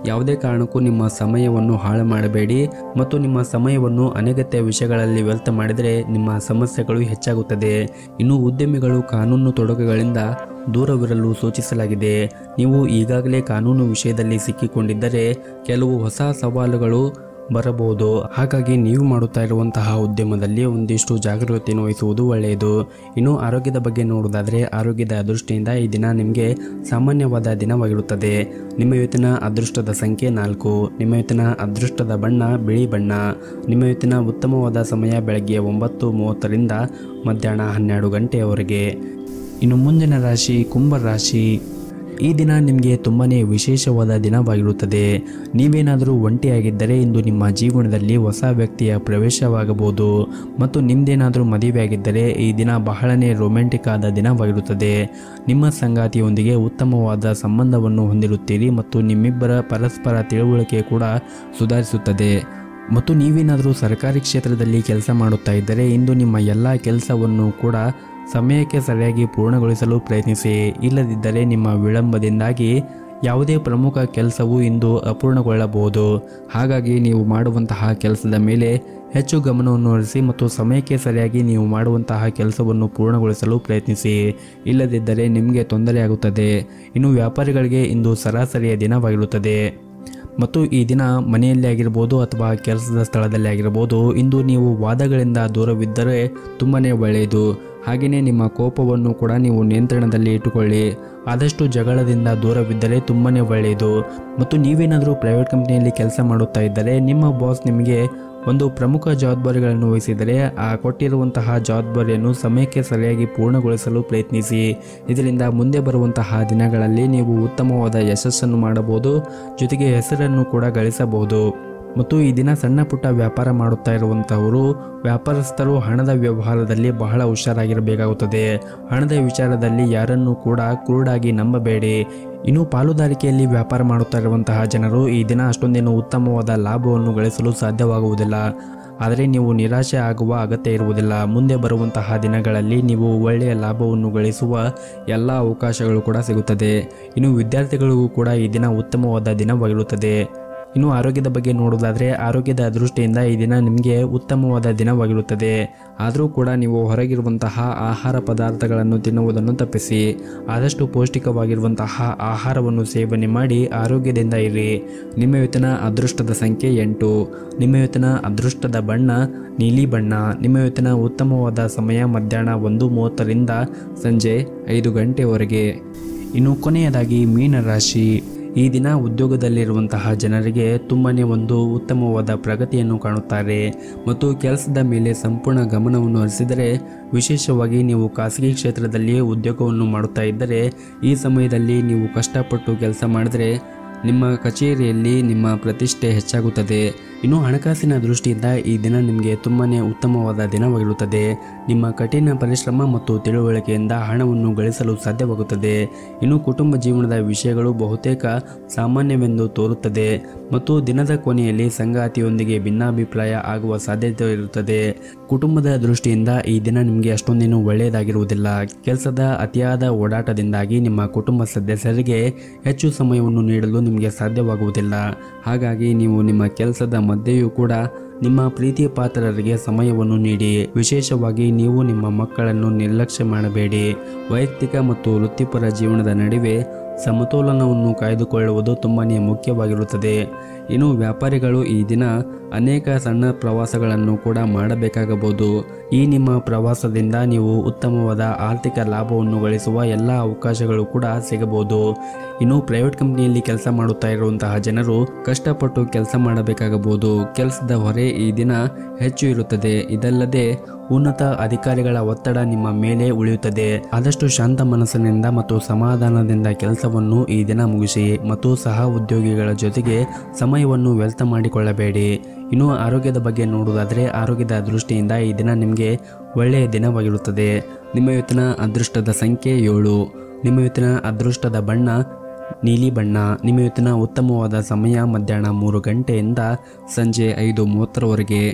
ಯಾವುದೇ ಕಾರಣಕ್ಕೂ ನಿಮ್ಮ ಸಮಯವನ್ನು ಹಾಳು ಮಾಡಬೇಡಿ ಮತ್ತು ನಿಮ್ಮ ಸಮಯವನ್ನು ಅನಗತ್ಯ ವಿಷಯಗಳಲ್ಲಿ ವ್ಯರ್ಥ ಮಾಡಿದರೆ ನಿಮ್ಮ ಸಮಸ್ಯೆಗಳು ಹೆಚ್ಚಾಗುತ್ತದೆ. ಇನ್ನು ಉದ್ಯಮಿಗಳು ಕಾನೂನು ತೊಡಕುಗಳಿಂದ ದೂರವಿರಲು ಸೂಚಿಸಲಾಗಿದೆ. ನೀವು ಈಗಾಗಲೇ ಕಾನೂನು ವಿಷಯದಲ್ಲಿ ಸಿಕ್ಕಿಕೊಂಡಿದ್ದರೆ ಕೆಲವು ಹೊಸ ಸವಾಲುಗಳು ಬರಬಹುದು. ಹಾಗಾಗಿ ನೀವು ಮಾಡುತ್ತಾ ಇರುವಂತಹ ಉದ್ಯಮದಲ್ಲಿ ಒಂದಿಷ್ಟು ಜಾಗರೂಕತೆಯನ್ನು ವಹಿಸುವುದು ಒಳ್ಳೆಯದು. ಇನ್ನು ಆರೋಗ್ಯದ ಬಗ್ಗೆ ನೋಡುವುದಾದರೆ ಆರೋಗ್ಯದ ದೃಷ್ಟಿಯಿಂದ ಈ ದಿನ ನಿಮಗೆ ಸಾಮಾನ್ಯವಾದ ದಿನವಾಗಿರುತ್ತದೆ. ನಿಮ್ಮ ಇವತ್ತಿನ ಅದೃಷ್ಟದ ಸಂಖ್ಯೆ 4. ನಿಮ್ಮ ಇವತ್ತಿನ ಅದೃಷ್ಟದ ಬಣ್ಣ ಬಿಳಿ ಬಣ್ಣ. ನಿಮ್ಮ ಇವತ್ತಿನ ಉತ್ತಮವಾದ ಸಮಯ ಬೆಳಗ್ಗೆ 9:30ರಿಂದ ಮಧ್ಯಾಹ್ನ 12 ಗಂಟೆಯವರೆಗೆ. ಇನ್ನು ಮುಂದಿನ ರಾಶಿ ಕುಂಭ ರಾಶಿ. ಈ ದಿನ ನಿಮಗೆ ತುಂಬಾ ವಿಶೇಷವಾದ ದಿನವಾಗಿರುತ್ತದೆ. ನೀವೇನಾದರೂ ಒಂಟಿಯಾಗಿದ್ದರೆ ಇಂದು ನಿಮ್ಮ ಜೀವನದಲ್ಲಿ ಹೊಸ ವ್ಯಕ್ತಿಯ ಪ್ರವೇಶವಾಗಬಹುದು ಮತ್ತು ನಿಮ್ಮದೇನಾದರೂ ಮದುವೆಯಾಗಿದ್ದರೆ ಈ ದಿನ ಬಹಳನೇ ರೊಮ್ಯಾಂಟಿಕ್ ಆದ ದಿನವಾಗಿರುತ್ತದೆ. ನಿಮ್ಮ ಸಂಗಾತಿಯೊಂದಿಗೆ ಉತ್ತಮವಾದ ಸಂಬಂಧವನ್ನು ಹೊಂದಿರುತ್ತೀರಿ ಮತ್ತು ನಿಮ್ಮಿಬ್ಬರ ಪರಸ್ಪರ ತಿಳುವಳಿಕೆ ಕೂಡ ಸುಧಾರಿಸುತ್ತದೆ. ಮತ್ತು ನೀವೇನಾದರೂ ಸರ್ಕಾರಿ ಕ್ಷೇತ್ರದಲ್ಲಿ ಕೆಲಸ ಮಾಡುತ್ತಾ ಇದ್ದರೆ ಇಂದು ನಿಮ್ಮ ಎಲ್ಲ ಕೆಲಸವನ್ನು ಕೂಡ ಸಮಯಕ್ಕೆ ಸರಿಯಾಗಿ ಪೂರ್ಣಗೊಳಿಸಲು ಪ್ರಯತ್ನಿಸಿ. ಇಲ್ಲದಿದ್ದರೆ ನಿಮ್ಮ ವಿಳಂಬದಿಂದಾಗಿ ಯಾವುದೇ ಪ್ರಮುಖ ಕೆಲಸವು ಇಂದು ಅಪೂರ್ಣಗೊಳ್ಳಬಹುದು. ಹಾಗಾಗಿ ನೀವು ಮಾಡುವಂತಹ ಕೆಲಸದ ಮೇಲೆ ಹೆಚ್ಚು ಗಮನವನ್ನು ಹರಿಸಿ ಮತ್ತು ಸಮಯಕ್ಕೆ ಸರಿಯಾಗಿ ನೀವು ಮಾಡುವಂತಹ ಕೆಲಸವನ್ನು ಪೂರ್ಣಗೊಳಿಸಲು ಪ್ರಯತ್ನಿಸಿ. ಇಲ್ಲದಿದ್ದರೆ ನಿಮಗೆ ತೊಂದರೆಯಾಗುತ್ತದೆ. ಇನ್ನು ವ್ಯಾಪಾರಿಗಳಿಗೆ ಇಂದು ಸರಾಸರಿಯ ದಿನವಾಗಿರುತ್ತದೆ ಮತ್ತು ಈ ದಿನ ಮನೆಯಲ್ಲಿ ಆಗಿರ್ಬೋದು ಅಥವಾ ಕೆಲಸದ ಸ್ಥಳದಲ್ಲಿ ಆಗಿರ್ಬೋದು ಇಂದು ನೀವು ವಾದಗಳಿಂದ ದೂರವಿದ್ದರೆ ತುಂಬಾ ಒಳ್ಳೆಯದು. ಹಾಗೆಯೇ ನಿಮ್ಮ ಕೋಪವನ್ನು ಕೂಡ ನೀವು ನಿಯಂತ್ರಣದಲ್ಲಿ ಇಟ್ಟುಕೊಳ್ಳಿ. ಆದಷ್ಟು ಜಗಳದಿಂದ ದೂರವಿದ್ದರೆ ತುಂಬಾ ಒಳ್ಳೆಯದು. ಮತ್ತು ನೀವೇನಾದರೂ ಪ್ರೈವೇಟ್ ಕಂಪ್ನಿಯಲ್ಲಿ ಕೆಲಸ ಮಾಡುತ್ತಾ ಇದ್ದರೆ ನಿಮ್ಮ ಬಾಸ್ ನಿಮಗೆ ಒಂದು ಪ್ರಮುಖ ಜವಾಬ್ದಾರಿಗಳನ್ನು ವಹಿಸಿದರೆ ಆ ಕೊಟ್ಟಿರುವಂತಹ ಜವಾಬ್ದಾರಿಯನ್ನು ಸಮಯಕ್ಕೆ ಸರಿಯಾಗಿ ಪೂರ್ಣಗೊಳಿಸಲು ಪ್ರಯತ್ನಿಸಿ. ಇದರಿಂದ ಮುಂದೆ ಬರುವಂತಹ ದಿನಗಳಲ್ಲಿ ನೀವು ಉತ್ತಮವಾದ ಯಶಸ್ಸನ್ನು ಮಾಡಬಹುದು, ಜೊತೆಗೆ ಹೆಸರನ್ನು ಕೂಡ ಗಳಿಸಬಹುದು. ಮತ್ತು ಈ ದಿನ ಸಣ್ಣ ಪುಟ್ಟ ವ್ಯಾಪಾರ ಮಾಡುತ್ತಾ ಇರುವಂತಹವರು ವ್ಯಾಪಾರಸ್ಥರು ಹಣದ ವ್ಯವಹಾರದಲ್ಲಿ ಬಹಳ ಹುಷಾರಾಗಿರಬೇಕಾಗುತ್ತದೆ. ಹಣದ ವಿಚಾರದಲ್ಲಿ ಯಾರನ್ನೂ ಕೂಡ ಕುರುಡಾಗಿ ನಂಬಬೇಡಿ. ಇನ್ನು ಪಾಲುದಾರಿಕೆಯಲ್ಲಿ ವ್ಯಾಪಾರ ಮಾಡುತ್ತಾ ಇರುವಂತಹ ಜನರು ಈ ದಿನ ಅಷ್ಟೊಂದೇನು ಉತ್ತಮವಾದ ಲಾಭವನ್ನು ಗಳಿಸಲು ಸಾಧ್ಯವಾಗುವುದಿಲ್ಲ. ಆದರೆ ನೀವು ನಿರಾಶೆ ಆಗುವ ಅಗತ್ಯ ಇರುವುದಿಲ್ಲ. ಮುಂದೆ ಬರುವಂತಹ ದಿನಗಳಲ್ಲಿ ನೀವು ಒಳ್ಳೆಯ ಲಾಭವನ್ನು ಗಳಿಸುವ ಎಲ್ಲ ಅವಕಾಶಗಳು ಕೂಡ ಸಿಗುತ್ತದೆ. ಇನ್ನು ವಿದ್ಯಾರ್ಥಿಗಳಿಗೂ ಕೂಡ ಈ ದಿನ ಉತ್ತಮವಾದ ದಿನವಾಗಿರುತ್ತದೆ. ಇನ್ನು ಆರೋಗ್ಯದ ಬಗ್ಗೆ ನೋಡೋದಾದರೆ ಆರೋಗ್ಯದ ದೃಷ್ಟಿಯಿಂದ ಈ ದಿನ ನಿಮಗೆ ಉತ್ತಮವಾದ ದಿನವಾಗಿರುತ್ತದೆ. ಆದರೂ ಕೂಡ ನೀವು ಹೊರಗಿರುವಂತಹ ಆಹಾರ ಪದಾರ್ಥಗಳನ್ನು ತಿನ್ನುವುದನ್ನು ತಪ್ಪಿಸಿ. ಆದಷ್ಟು ಪೌಷ್ಟಿಕವಾಗಿರುವಂತಹ ಆಹಾರವನ್ನು ಸೇವನೆ ಮಾಡಿ ಆರೋಗ್ಯದಿಂದ ಇರಿ. ನಿಮ್ಮ ಇವತ್ತಿನ ಅದೃಷ್ಟದ ಸಂಖ್ಯೆ 8. ನಿಮ್ಮ ಇವತ್ತಿನ ಅದೃಷ್ಟದ ಬಣ್ಣ ನೀಲಿ ಬಣ್ಣ. ನಿಮ್ಮ ಇವತ್ತಿನ ಉತ್ತಮವಾದ ಸಮಯ ಮಧ್ಯಾಹ್ನ 1:30ರಿಂದ ಸಂಜೆ 5 ಗಂಟೆವರೆಗೆ. ಇನ್ನು ಕೊನೆಯದಾಗಿ ಮೀನ ರಾಶಿ. ಈ ದಿನ ಉದ್ಯೋಗದಲ್ಲಿರುವಂತಹ ಜನರಿಗೆ ತುಂಬಾ ಒಂದು ಉತ್ತಮವಾದ ಪ್ರಗತಿಯನ್ನು ಕಾಣುತ್ತಾರೆ ಮತ್ತು ಕೆಲಸದ ಮೇಲೆ ಸಂಪೂರ್ಣ ಗಮನವನ್ನು ಹರಿಸಿದರೆ, ವಿಶೇಷವಾಗಿ ನೀವು ಖಾಸಗಿ ಕ್ಷೇತ್ರದಲ್ಲಿ ಉದ್ಯೋಗವನ್ನು ಮಾಡುತ್ತಾ ಇದ್ದರೆ ಈ ಸಮಯದಲ್ಲಿ ನೀವು ಕಷ್ಟಪಟ್ಟು ಕೆಲಸ ಮಾಡಿದರೆ ನಿಮ್ಮ ಕಚೇರಿಯಲ್ಲಿ ನಿಮ್ಮ ಪ್ರತಿಷ್ಠೆ ಹೆಚ್ಚಾಗುತ್ತದೆ. ಇನ್ನು ಹಣಕಾಸಿನ ದೃಷ್ಟಿಯಿಂದ ಈ ದಿನ ನಿಮಗೆ ತುಂಬಾ ಉತ್ತಮವಾದ ದಿನವಾಗಿರುತ್ತದೆ. ನಿಮ್ಮ ಕಠಿಣ ಪರಿಶ್ರಮ ಮತ್ತು ತಿಳುವಳಿಕೆಯಿಂದ ಹಣವನ್ನು ಗಳಿಸಲು ಸಾಧ್ಯವಾಗುತ್ತದೆ. ಇನ್ನು ಕುಟುಂಬ ಜೀವನದ ವಿಷಯಗಳು ಬಹುತೇಕ ಸಾಮಾನ್ಯವೆಂದು ತೋರುತ್ತದೆ ಮತ್ತು ದಿನದ ಕೊನೆಯಲ್ಲಿ ಸಂಗಾತಿಯೊಂದಿಗೆ ಭಿನ್ನಾಭಿಪ್ರಾಯ ಆಗುವ ಸಾಧ್ಯತೆ ಇರುತ್ತದೆ. ಕುಟುಂಬದ ದೃಷ್ಟಿಯಿಂದ ಈ ದಿನ ನಿಮಗೆ ಅಷ್ಟೊಂದೇನು ಒಳ್ಳೆಯದಾಗಿರುವುದಿಲ್ಲ. ಕೆಲಸದ ಅತಿಯಾದ ಓಡಾಟದಿಂದಾಗಿ ನಿಮ್ಮ ಕುಟುಂಬ ಸದಸ್ಯರಿಗೆ ಹೆಚ್ಚು ಸಮಯವನ್ನು ನೀಡಲು ನಿಮಗೆ ಸಾಧ್ಯವಾಗುವುದಿಲ್ಲ. ಹಾಗಾಗಿ ನೀವು ನಿಮ್ಮ ಕೆಲಸದ ಮಧ್ಯೆಯೂ ಕೂಡ ನಿಮ್ಮ ಪ್ರೀತಿಯ ಪಾತ್ರರಿಗೆ ಸಮಯವನ್ನು ನೀಡಿ. ವಿಶೇಷವಾಗಿ ನೀವು ನಿಮ್ಮ ಮಕ್ಕಳನ್ನು ನಿರ್ಲಕ್ಷ್ಯ ಮಾಡಬೇಡಿ. ವೈಯಕ್ತಿಕ ಮತ್ತು ವೃತ್ತಿಪರ ಜೀವನದ ನಡುವೆ ಸಮತೋಲನವನ್ನು ಕಾಯ್ದುಕೊಳ್ಳುವುದು ತುಂಬಾ ಮುಖ್ಯವಾಗಿರುತ್ತದೆ. ಇನ್ನು ವ್ಯಾಪಾರಿಗಳು ಈ ದಿನ ಅನೇಕ ಸಣ್ಣ ಪ್ರವಾಸಗಳನ್ನು ಕೂಡ ಮಾಡಬೇಕಾಗಬಹುದು. ಈ ನಿಮ್ಮ ಪ್ರವಾಸದಿಂದ ನೀವು ಉತ್ತಮವಾದ ಆರ್ಥಿಕ ಲಾಭವನ್ನು ಗಳಿಸುವ ಎಲ್ಲ ಅವಕಾಶಗಳು ಕೂಡ ಸಿಗಬಹುದು. ಇನ್ನು ಪ್ರೈವೇಟ್ ಕಂಪ್ನಿಯಲ್ಲಿ ಕೆಲಸ ಮಾಡುತ್ತಾ ಇರುವಂತಹ ಜನರು ಕಷ್ಟಪಟ್ಟು ಕೆಲಸ ಮಾಡಬೇಕಾಗಬಹುದು. ಕೆಲಸದ ಹೊರೆ ಈ ದಿನ ಹೆಚ್ಚು ಇರುತ್ತದೆ. ಇದಲ್ಲದೆ ಉನ್ನತ ಅಧಿಕಾರಿಗಳ ಒತ್ತಡ ನಿಮ್ಮ ಮೇಲೆ ಉಳಿಯುತ್ತದೆ. ಆದಷ್ಟು ಶಾಂತ ಮನಸ್ಸಿನಿಂದ ಮತ್ತು ಸಮಾಧಾನದಿಂದ ಕೆಲಸವನ್ನು ಈ ದಿನ ಮುಗಿಸಿ ಮತ್ತು ಸಹ ಉದ್ಯೋಗಿಗಳ ಜೊತೆಗೆ ಸಮಯವನ್ನು ವ್ಯರ್ಥ ಮಾಡಿಕೊಳ್ಳಬೇಡಿ. ಇನ್ನು ಆರೋಗ್ಯದ ಬಗ್ಗೆ ನೋಡುವುದಾದರೆ ಆರೋಗ್ಯದ ದೃಷ್ಟಿಯಿಂದ ಈ ದಿನ ನಿಮಗೆ ಒಳ್ಳೆಯ ದಿನವಾಗಿರುತ್ತದೆ. ನಿಮ್ಮ ಇವತ್ತಿನ ಅದೃಷ್ಟದ ಸಂಖ್ಯೆ 7. ನಿಮ್ಮ ಇವತ್ತಿನ ಅದೃಷ್ಟದ ಬಣ್ಣ ನೀಲಿ ಬಣ್ಣ. ನಿಮ್ಮ ಇವತ್ತಿನ ಉತ್ತಮವಾದ ಸಮಯ ಮಧ್ಯಾಹ್ನ 3 ಗಂಟೆಯಿಂದ ಸಂಜೆ 5:30ವರೆಗೆ.